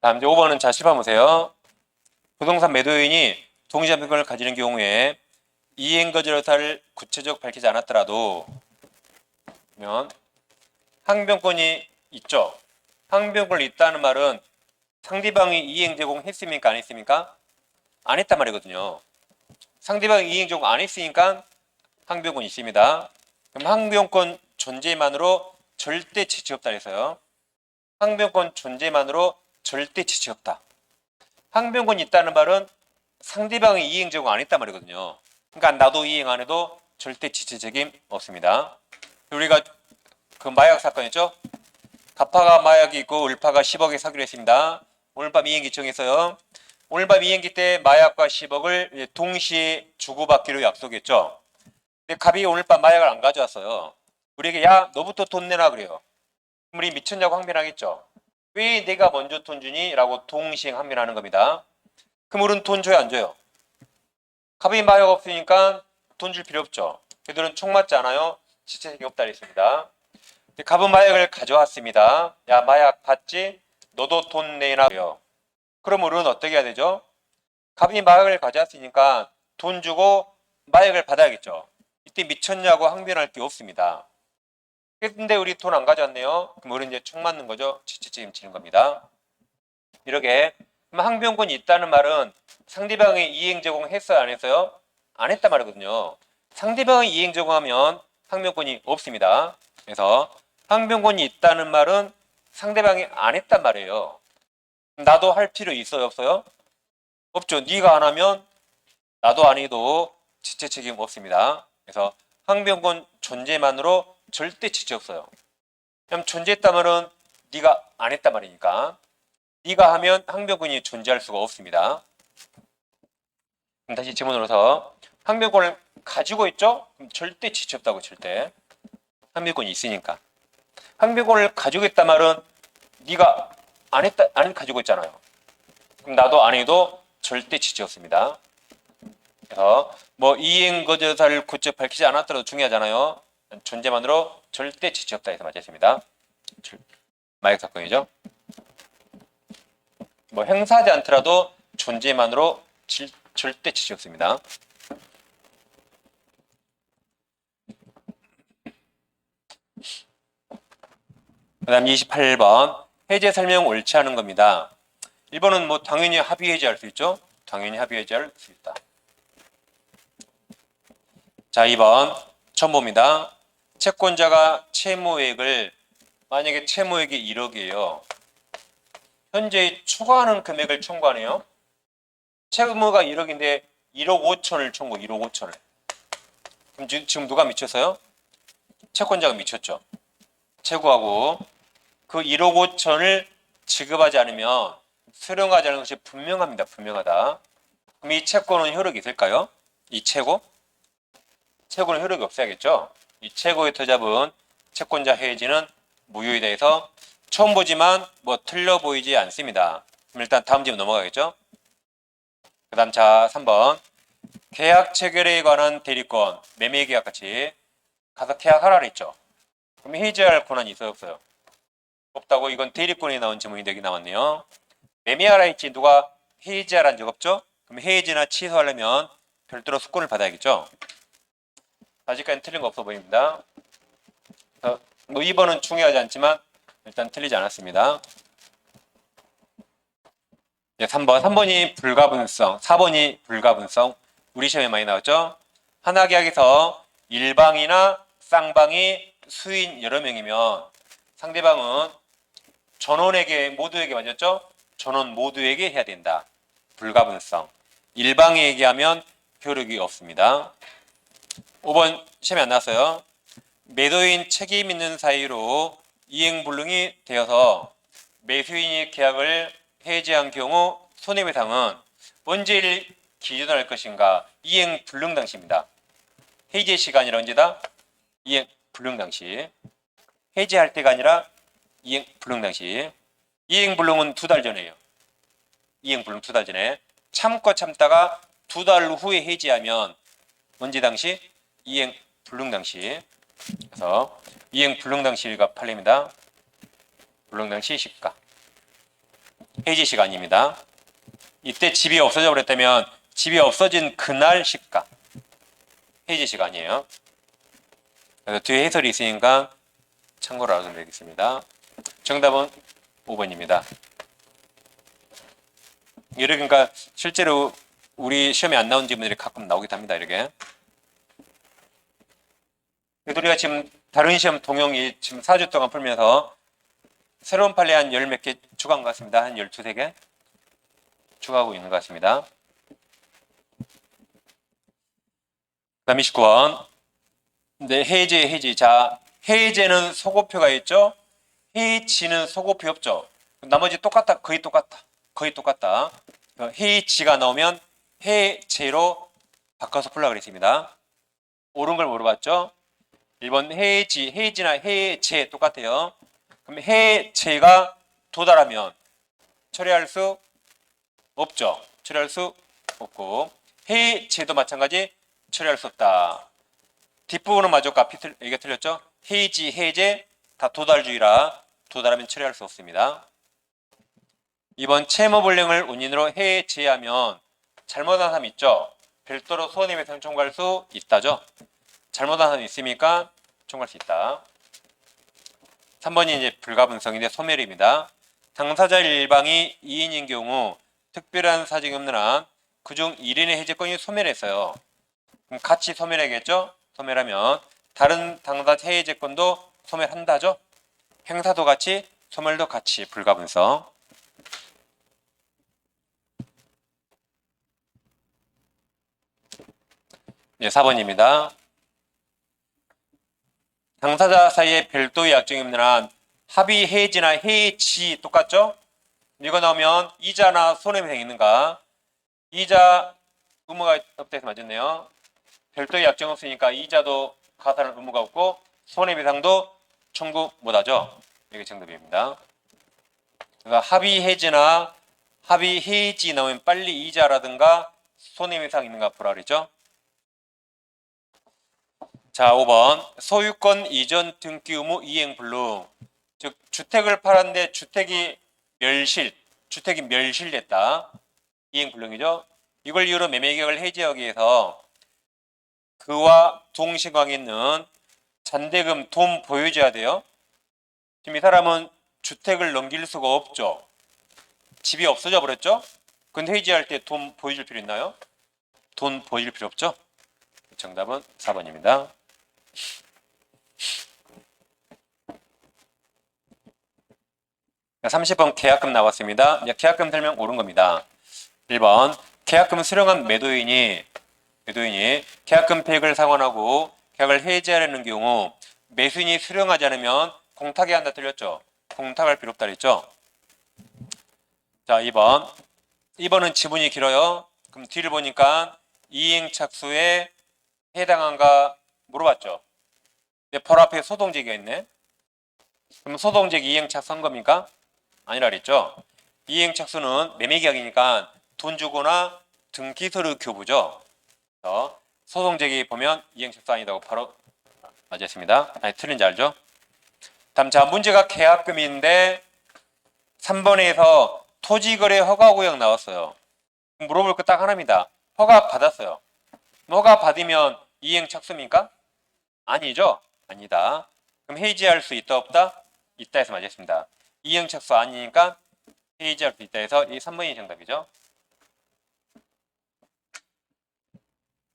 다음 이제 5번은 자 실판 보세요. 부동산 매도인이 동시한평권을 가지는 경우에 이행거절 의사를 구체적으로 밝히지 않았더라도 면 항변권이 있죠. 항변권이 있다는 말은 상대방이 이행 제공했습니까? 안 했습니까? 안 했단 말이거든요. 상대방이 이행 제공 안 했으니까 항변권이 있습니다. 그럼 항변권 존재만으로 절대 지체 없다 해서요. 항변권 존재만으로 절대 지체 없다. 항변권이 있다는 말은 상대방이 이행 제공 안 했단 말이거든요. 그러니까 나도 이행 안 해도 절대 지체 책임 없습니다. 우리가 그 마약 사건 있죠? 가파가 마약이 있고 을파가 10억에 사기로 했습니다. 오늘 밤 이행기 정해서요. 오늘 밤 이행기 때 마약과 10억을 동시에 주고받기로 약속했죠. 근데 갑이 오늘 밤 마약을 안 가져왔어요. 우리에게 야 너부터 돈 내라 그래요. 그럼 우리 미쳤냐고 항변하겠죠. 왜 내가 먼저 돈 주니? 라고 동시에 항변하는 겁니다. 그럼 우리는 돈 줘요 안 줘요? 갑이 마약 없으니까 돈 줄 필요 없죠. 걔들은 총 맞지 않아요? 지체책이 없다 그랬습니다. 갑은 마약을 가져왔습니다. 야 마약 받지? 너도 돈 내놔요. 그럼 우리는 어떻게 해야 되죠? 갑이 마약을 가져왔으니까 돈 주고 마약을 받아야겠죠. 이때 미쳤냐고 항변할 게 없습니다. 근데 우리 돈 안 가져왔네요. 그럼 우리는 이제 총 맞는 거죠. 지체 책임지는 겁니다. 이렇게 항변권이 있다는 말은 상대방이 이행 제공했어요 안 했어요? 안 했단 말이거든요. 상대방이 이행 제공하면 항변권이 없습니다. 그래서 항변권이 있다는 말은 상대방이 안 했단 말이에요. 나도 할 필요 있어요 없어요? 없죠. 네가 안 하면 나도 안 해도 지체 책임 없습니다. 그래서 항변권 존재만으로 절대 지체 없어요. 그럼 존재했다면은 네가 안 했단 말이니까. 네가 하면 항변권이 존재할 수가 없습니다. 그럼 다시 지문으로서 항변권을 가지고 있죠? 그럼 절대 지체 없다고 절대. 항변권이 있으니까. 항변권을 가지고 있단 말은 네가 안 가지고 있잖아요. 그럼 나도 안 해도 절대 지체 없습니다. 그래서 뭐 이행거절 의사를 구체적으로 밝히지 않았더라도 중요하잖아요. 존재만으로 절대 지체 없다 해서 맞았습니다. 마약 사건이죠. 뭐 행사하지 않더라도 존재만으로 절대 지체 없습니다. 그 다음 28번 해제 설명 옳지 않은 겁니다. 1번은 뭐 당연히 합의 해제할 수 있죠. 당연히 합의 해제할 수 있다. 자 2번 처음 봅니다. 채권자가 채무액을 만약에 채무액이 1억이에요. 현재 초과하는 금액을 청구하네요. 채무가 1억인데 1억 5천을 청구 1억 5천을. 그럼 지금 누가 미쳤어요? 채권자가 미쳤죠. 채무하고 그 1억 5천을 지급하지 않으면 수령하지 않은 것이 분명합니다. 분명하다. 그럼 이 채권은 효력이 있을까요? 이 채고? 채고는 효력이 없어야겠죠. 이 채고에 터잡은 채권자 해지는 무효이다 해서 처음 보지만 뭐 틀려 보이지 않습니다. 그럼 일단 다음 질문 넘어가겠죠. 그 다음 자 3번 계약 체결에 관한 대리권 매매 계약 같이 가서 계약하라 그랬죠. 그럼 해지할 권한이 있어요 없어요? 없다고. 이건 대리권에 나온 질문이 여기 나왔네요. 매매하라 했지 누가 해지하라는 적 없죠? 그럼 해지나 취소하려면 별도로 수권을 받아야겠죠. 아직까지는 틀린 거 없어 보입니다. 뭐 2번은 중요하지 않지만 일단 틀리지 않았습니다. 3번이 불가분성, 4번이 불가분성. 우리 시험에 많이 나왔죠. 하나 계약에서 일방이나 쌍방이 수인 여러 명이면 상대방은 전원에게 모두에게 맞았죠? 전원 모두에게 해야 된다. 불가분성. 일방에게 하면 효력이 없습니다. 5번 시험에 안 나왔어요. 매도인 책임 있는 사이로 이행불능이 되어서 매수인이 계약을 해지한 경우 손해배상은 언제를 기준으로 할 것인가? 이행불능 당시입니다. 해지 시간이라 언제다? 이행불능 당시. 해지할 때가 아니라 이행불능 당시. 이행불능은 2달 전에요. 이행불능 2달 전에. 참다가 2달 후에 해지하면 언제 당시? 이행불능 당시. 그래서 이행불능 당시가 판례입니다. 불능 당시 시가. 해지 시간입니다. 이때 집이 없어져 버렸다면 집이 없어진 그날 시가 해지 시간이에요. 그래서 뒤에 해설이 있으니까 참고로 알아두면 되겠습니다. 정답은 5번입니다. 이렇게 그러니까 실제로 우리 시험에 안 나온 지문들이 가끔 나오기도 합니다. 이렇게. 우리가 지금 다른 시험 동영이 지금 4주 동안 풀면서 새로운 판례 한 열 몇 개 추가한 것 같습니다. 한 12개 추가하고 있는 것 같습니다. 그 다음 29번. 네, 해제. 자, 해제는 소고표가 있죠? 해지는 소고표 없죠? 나머지 똑같다. 거의 똑같다. 해지가 나오면 해제로 바꿔서 풀라 그랬습니다. 옳은 걸 물어봤죠? 1번 해지나 해제 똑같아요. 그럼 해제가 도달하면 처리할 수 없죠. 처리할 수 없고 해제도 마찬가지 처리할 수 없다. 뒷부분은 마저 값이 이게 틀렸죠? 해지, 해제 다 도달주의라 도달하면 처리할 수 없습니다. 이번 채무불량을 원인으로 해제하면 잘못한 사람 있죠? 별도로 손해배상 청구할 수 있다죠? 잘못한 사람 있으니까 청구할 수 있다. 3번이 이제 불가분성인데 소멸입니다. 당사자 일방이 2인인 경우 특별한 사정이 없는 한 그중 1인의 해제권이 소멸했어요. 그럼 같이 소멸하겠죠? 소멸하면 다른 당사자 해제권도 소멸한다죠? 행사도 같이 소멸도 같이 불가분성. 네, 4번입니다. 당사자 사이에 별도의 약정이 없는 한 합의 해지나 해지 똑같죠? 이거 나오면 이자나 손해배상이 있는가? 이자 의무가 없다 해서 맞았네요. 별도의 약정 없으니까 이자도 가산할 의무가 없고 손해배상도 청구 못하죠. 이게 정답입니다. 그러니까 합의 해지나 합의 해지 나오면 빨리 이자라든가 손해배상 있는가 보라 그랬죠. 자, 5번 소유권 이전 등기 의무 이행 불능. 즉 주택을 팔았는데 주택이 멸실됐다. 이행 불능이죠. 이걸 이유로 매매계약을 해지하기 위해서 그와 동시광에 있는 잔대금 돈 보여줘야 돼요. 지금 이 사람은 주택을 넘길 수가 없죠. 집이 없어져 버렸죠. 근데 해지할 때 돈 보여줄 필요 있나요? 돈 보여줄 필요 없죠. 정답은 4번입니다. 30번 계약금 나왔습니다. 계약금 설명 옳은 겁니다. 1번 계약금 수령한 매도인이 계약금 폐익을 상환하고 계약을 해지하려는 경우 매수인이 수령하지 않으면 공탁이 한다 틀렸죠? 공탁할 필요 없다 그랬죠? 자, 2번은 지문이 길어요. 그럼 뒤를 보니까 이행착수에 해당한가 물어봤죠? 근데 바로 앞에 소동제기가 있네. 그럼 소동제기 이행착수한 겁니까? 아니라 그랬죠? 이행착수는 매매계약이니까 돈 주거나 등기서류 교부죠. 소송제기 보면 이행착수 아니다고 바로 맞았습니다. 아니, 틀린지 알죠? 다음 자 문제가 계약금인데 3번에서 토지거래 허가구역 나왔어요. 물어볼 거 딱 하나입니다. 허가 받았어요. 허가 받으면 이행착수입니까? 아니죠? 아니다. 그럼 해지할 수 있다 없다? 있다 해서 맞았습니다. 이행착수 아니니까 해지할 수 있다 해서 이 3번이 정답이죠.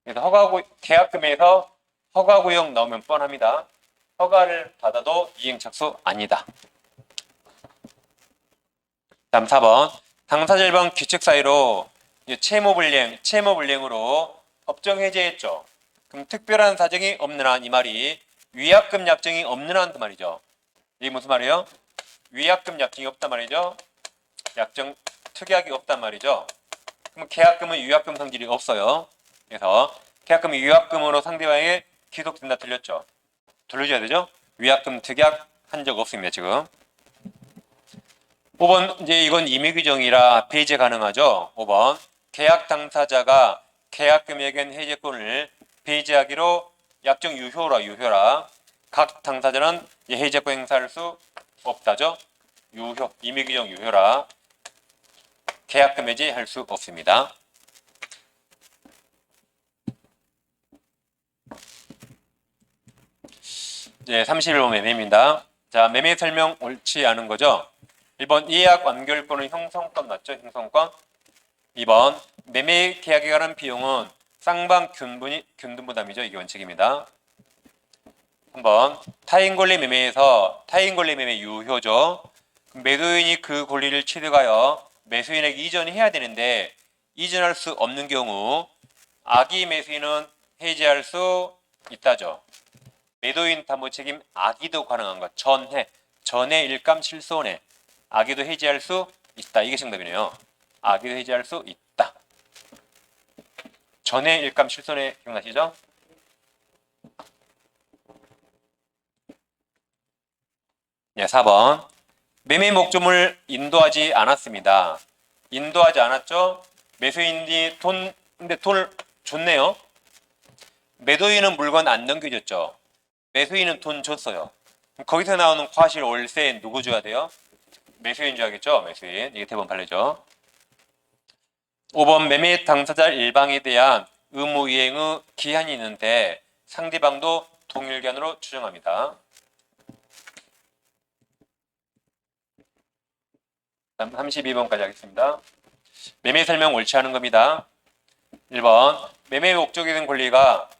그래서 계약금에서 허가구역 나오면 뻔합니다. 허가를 받아도 이행착수 아니다. 다음 4번 당사자 일방 규칙 사이로 채무불이행으로 법정 해제했죠. 그럼 특별한 사정이 없는 한 이 말이 위약금 약정이 없는 한 그 말이죠. 이게 무슨 말이에요? 위약금 약정이 없단 말이죠. 약정 특약이 없단 말이죠. 그럼 계약금은 위약금 성질이 없어요. 그래서 계약금이 위약금으로 상대방에게 기속된다 틀렸죠. 돌려줘야 되죠. 위약금 특약 한 적 없습니다. 지금 5번 이제 이건 임의 규정이라 배제 가능하죠. 5번 계약 당사자가 계약금액은 해제권을 배제하기로 약정 유효라 각 당사자는 해제권 행사할 수 없다죠. 임의 규정 유효라 계약금 해지할 수 없습니다. 네, 31번 매매입니다. 자, 매매 설명 옳지 않은 거죠? 1번 예약 완결권은 형성권 맞죠? 형성권. 2번 매매 계약에 관한 비용은 쌍방 균등 부담이죠. 이게 원칙입니다. 3번 타인 권리 매매에서 타인 권리 매매 유효죠. 매도인이 그 권리를 취득하여 매수인에게 이전해야 되는데 이전할 수 없는 경우 악의 매수인은 해지할 수 있다죠. 매도인 담보 책임 악의도 가능한 것. 전해 일감 실손해 악의도 해지할 수 있다. 이게 정답이네요. 악의도 해지할 수 있다. 전해 일감 실손해 기억나시죠? 네, 4번 매매 목적물 인도하지 않았습니다. 인도하지 않았죠? 매수인이 근데 돈을 줬네요. 매도인은 물건 안 넘겨줬죠. 매수인은 돈 줬어요. 그럼 거기서 나오는 과실 월세 누구 줘야 돼요? 매수인 줘야겠죠? 매수인. 이게 대본 판례죠. 5번 매매 당사자 일방에 대한 의무 이행의 기한이 있는데 상대방도 동일기한으로 추정합니다. 32번까지 하겠습니다. 매매 설명 옳지 않은 겁니다. 1번 매매 목적에 된 권리가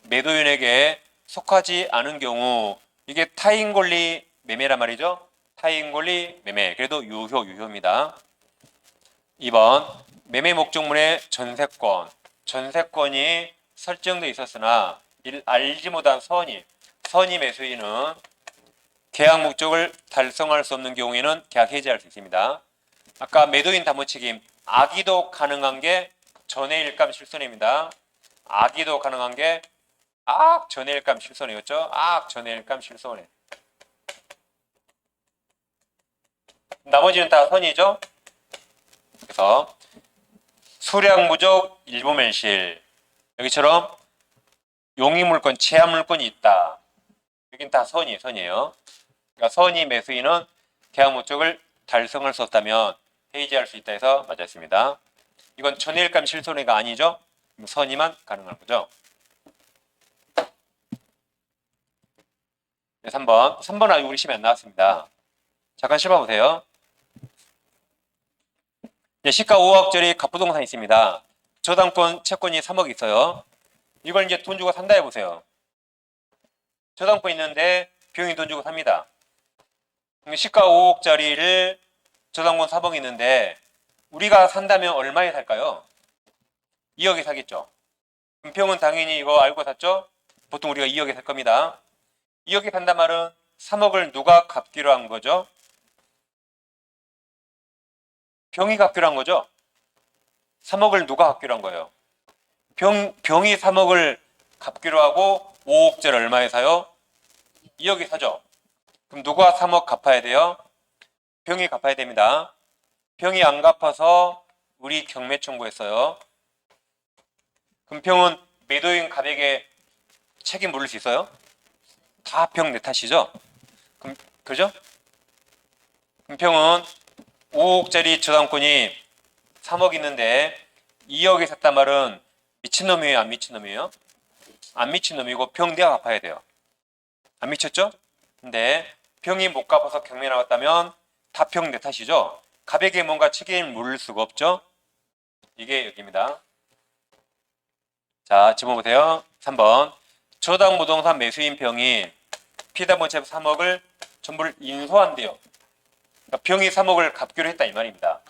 매도인에게 속하지 않은 경우 이게 타인 권리 매매란 말이죠. 타인 권리 매매. 그래도 유효입니다. 2번 매매 목적물의 전세권이 설정되어 있었으나 알지 못한 선의 매수인은 계약 목적을 달성할 수 없는 경우에는 계약 해지할 수 있습니다. 아까 매도인 담보 책임 악의도 가능한 게 전해일감 실손해입니다. 악의도 가능한 게 전해일감 실손해였죠. 전해일감 실손해. 나머지는 다 선이죠. 그래서 수량무적 일부면실 여기처럼 용의물권, 체합물권이 있다. 여긴 다 선이에요. 그러니까 선의 매수인은 계약 목적을 달성할 수 없다면 해지할 수 있다 해서 맞았습니다. 이건 전해일감 실손해가 아니죠. 선의만 가능한 거죠. 네, 3번 아직 우리 시험에 안 나왔습니다. 잠깐 씹어보세요. 네, 시가 5억짜리 갑부동산이 있습니다. 저당권 채권이 3억 있어요. 이걸 이제 돈 주고 산다 해보세요. 저당권 있는데 비용이 돈 주고 삽니다. 시가 5억짜리를 저당권 3억 있는데 우리가 산다면 얼마에 살까요? 2억에 사겠죠. 금평은 당연히 이거 알고 샀죠? 보통 우리가 2억에 살 겁니다. 2억에 산단 말은 3억을 누가 갚기로 한 거죠? 병이 갚기로 한 거죠? 3억을 누가 갚기로 한 거예요? 병이 3억을 갚기로 하고 5억짜리 얼마에 사요? 2억에 사죠. 그럼 누가 3억 갚아야 돼요? 병이 갚아야 됩니다. 병이 안 갚아서 우리 경매 청구했어요. 그럼 병은 매도인 갑에게 책임 물을 수 있어요? 다 병 내 탓이죠? 그죠? 그럼 병은 5억짜리 저당권이 3억 있는데 2억에 샀단 말은 미친놈이에요? 안 미친놈이에요? 안 미친놈이고 병 내가 갚아야 돼요. 안 미쳤죠? 근데 병이 못 갚아서 경매 나왔다면 다 병 내 탓이죠? 갑에게 뭔가 책임을 물을 수가 없죠? 이게 여기입니다. 자, 질문 보세요. 3번 저당 부동산 매수인 병이 피담보채 3억을 전부를 인수한대요. 그러니까 병이 3억을 갚기로 했다 이 말입니다.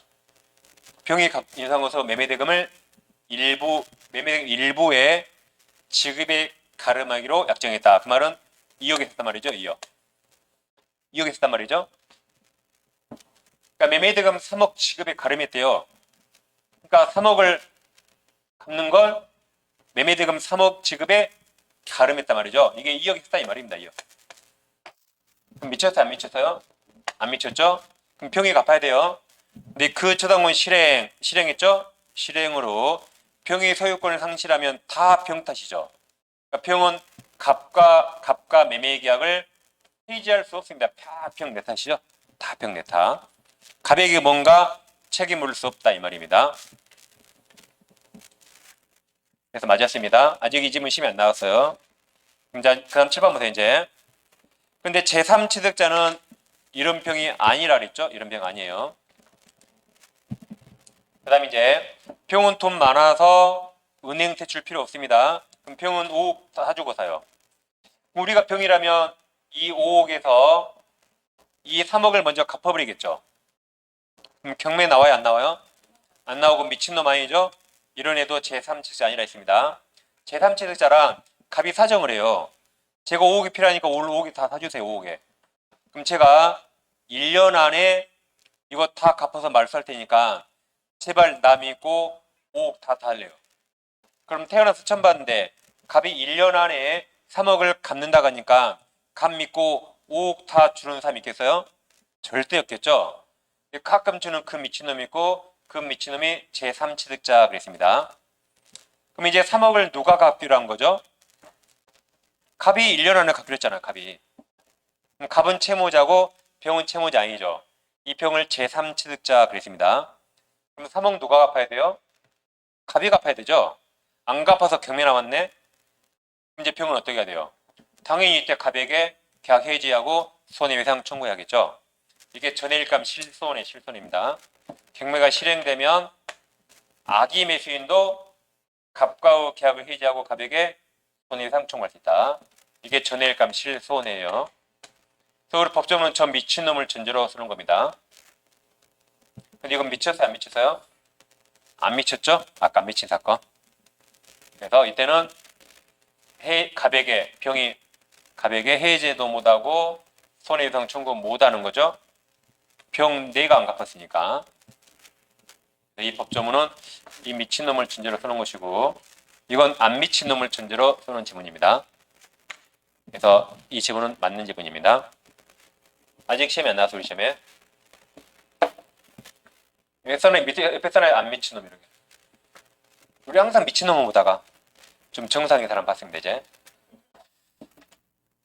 병이 인수한 것으로 매매대금을 매매대금 일부의 지급에 가름하기로 약정했다. 그 말은 2억에 샀단 말이죠. 2억에 샀단 말이죠. 그러니까 매매대금 3억 지급에 가름했대요. 그러니까 3억을 갚는 걸 매매대금 3억 지급에 가름했단 말이죠. 이게 2억에 샀다 이 말입니다. 2억. 그럼 미쳤어요? 안 미쳤어요? 안 미쳤죠? 그럼 병이 갚아야 돼요. 근데 그 저당권 실행했죠? 실행으로 병의 소유권을 상실하면 다 병 탓이죠. 그러니까 병은 갑과 매매 계약을 해지할 수 없습니다. 다 병 내 탓이죠. 다 병 내 탓. 갑에게 뭔가 책임 물을 수 없다 이 말입니다. 그래서 맞았습니다. 아직 이 지문 시험이 안 나왔어요. 그럼 그다음 7번부터 이제. 근데 제3취득자는 이런 병이 아니라 그랬죠? 이런 병 아니에요. 그다음 이제 병은 돈 많아서 은행 대출 필요 없습니다. 그럼 병은 5억 다 주고 사요. 우리가 병이라면 이 5억에서 이 3억을 먼저 갚아버리겠죠. 그럼 경매 나와요? 안 나와요? 안 나오고 미친놈 아니죠? 이런 애도 제3취득자 아니라 있습니다. 제3취득자랑 갑이 사정을 해요. 제가 5억이 필요하니까 올 5억이 다 사주세요. 5억에. 그럼 제가 1년 안에 이거 다 갚아서 말소할 테니까 제발 나 믿고 5억 다 달래요. 그럼 태어나서 처음 봤는데 갑이 1년 안에 3억을 갚는다고 하니까 갑 믿고 5억 다 주는 사람 있겠어요? 절대 없겠죠. 가끔 주는 그 미친놈이 있고 그 미친놈이 제3취득자 그랬습니다. 그럼 이제 3억을 누가 갚기로 한 거죠? 갑이 1년 안에 갚기로 했잖아요. 갑이. 그럼 갑은 채무자고 병은 채무자 아니죠. 이 병을 제3취득자 그랬습니다. 그럼 3억 누가 갚아야 돼요? 갑이 갚아야 되죠. 안 갚아서 경매 나왔네. 이제 병은 어떻게 해야 돼요? 당연히 이때 갑에게 계약 해지하고 손해배상 청구해야겠죠. 이게 전해일감 실손의 실손입니다. 경매가 실행되면 악의 매수인도 갑과의 계약을 해지하고 갑에게 손해배상 청구할 수 있다. 이게 전해일감 실손이에요. 그래서 우리 법조문은 저 미친놈을 전제로 쓰는 겁니다. 근데 이건 미쳤어요? 안 미쳤어요? 안 미쳤죠? 아까 안 미친 사건. 그래서 이때는 병이 갑에게 해제도 못하고 손해배상 청구 못하는 거죠. 병 내가 안 갚았으니까. 이 법조문은 이 미친놈을 전제로 쓰는 것이고 이건 안 미친놈을 전제로 쓰는 지문입니다. 그래서 이 지문은 맞는 지문입니다. 아직 시험이 안 나와서 우리 시험에 옆에 사람이 안 미친놈 이렇게. 우리 항상 미친놈을 보다가 좀 정상의 사람 봤으면 되지.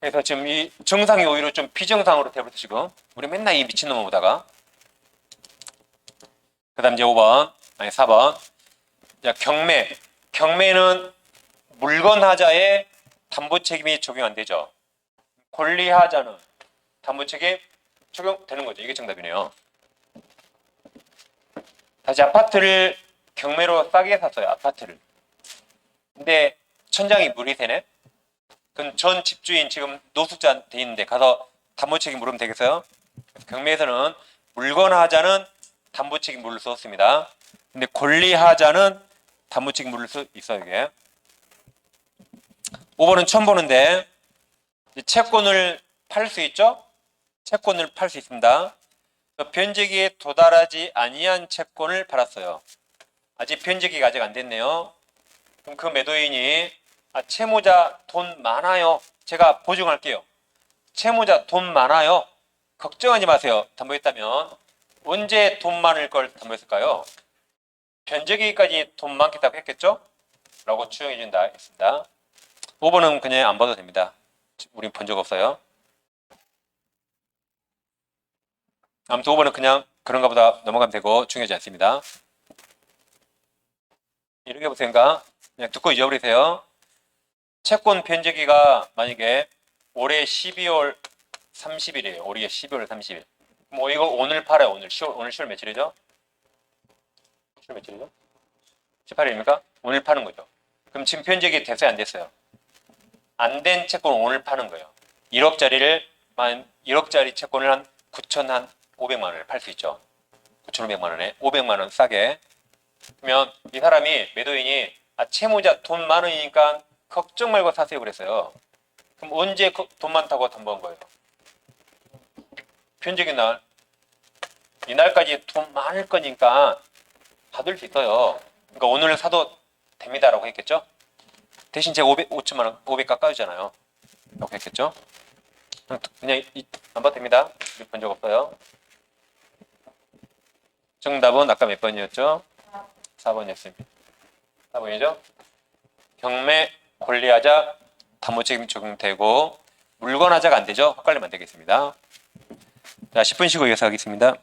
그래서 지금 이 정상이 오히려 좀 비정상으로 돼버렸어 지금. 우리 맨날 이 미친놈을 보다가. 그 다음 이제 4번. 자, 경매는 물건하자에 담보책임이 적용 안 되죠. 권리하자는 담보책임 적용되는 거죠. 이게 정답이네요. 다시 아파트를 경매로 싸게 샀어요. 아파트를. 근데 천장이 물이 새네. 그럼 전 집주인 지금 노숙자 돼 있는데 가서 담보책임 물으면 되겠어요? 경매에서는 물건하자는 담보책임 물을 수 없습니다. 근데 권리하자는 담보책임 물을 수 있어요. 이게 5번은 처음 보는데 채권을 팔 수 있죠? 채권을 팔 수 있습니다. 변제기에 도달하지 아니한 채권을 팔았어요. 아직 변제기가 아직 안 됐네요. 그럼 그 매도인이 채무자 돈 많아요. 제가 보증할게요. 채무자 돈 많아요. 걱정하지 마세요. 담보했다면 언제 돈 많을 걸 담보했을까요? 변제기까지 돈 많겠다고 했겠죠? 라고 추정해 준다 했습니다. 5번은 그냥 안 봐도 됩니다. 우린 본 적 없어요. 아무튼 5번은 그냥 그런가 보다 넘어가면 되고 중요하지 않습니다. 이렇게 보세요. 그냥 듣고 잊어버리세요. 채권 변제기가 만약에 올해 12월 30일이에요. 올해 12월 30일. 뭐 이거 오늘 팔아요. 오늘 10월 며칠이죠? 10월 며칠이죠? 18일입니까? 오늘 파는 거죠. 그럼 지금 변제기 됐어요? 안 됐어요? 안 된 채권을 오늘 파는 거예요. 1억짜리 채권을 한 9,500만 원을 팔 수 있죠. 9,500만 원에 500만 원 싸게. 그러면 이 사람이 매도인이 채무자 돈 많으니까 걱정 말고 사세요 그랬어요. 그럼 언제 돈 많다고 담보한 거예요? 변제기 날. 이날까지 돈 많을 거니까 받을 수 있어요. 그러니까 오늘 사도 됩니다라고 했겠죠? 대신 제가 5천만 원, 500 깎아주잖아요. 라고 했겠죠? 그냥 안 봐도 됩니다. 우리 본 적 없어요. 정답은 아까 몇 번이었죠? 4번이었습니다. 4번이죠? 경매, 권리하자, 담보책임 적용되고 물건하자가 안 되죠? 헷갈리면 안 되겠습니다. 자, 10분 쉬고 이어서 하겠습니다.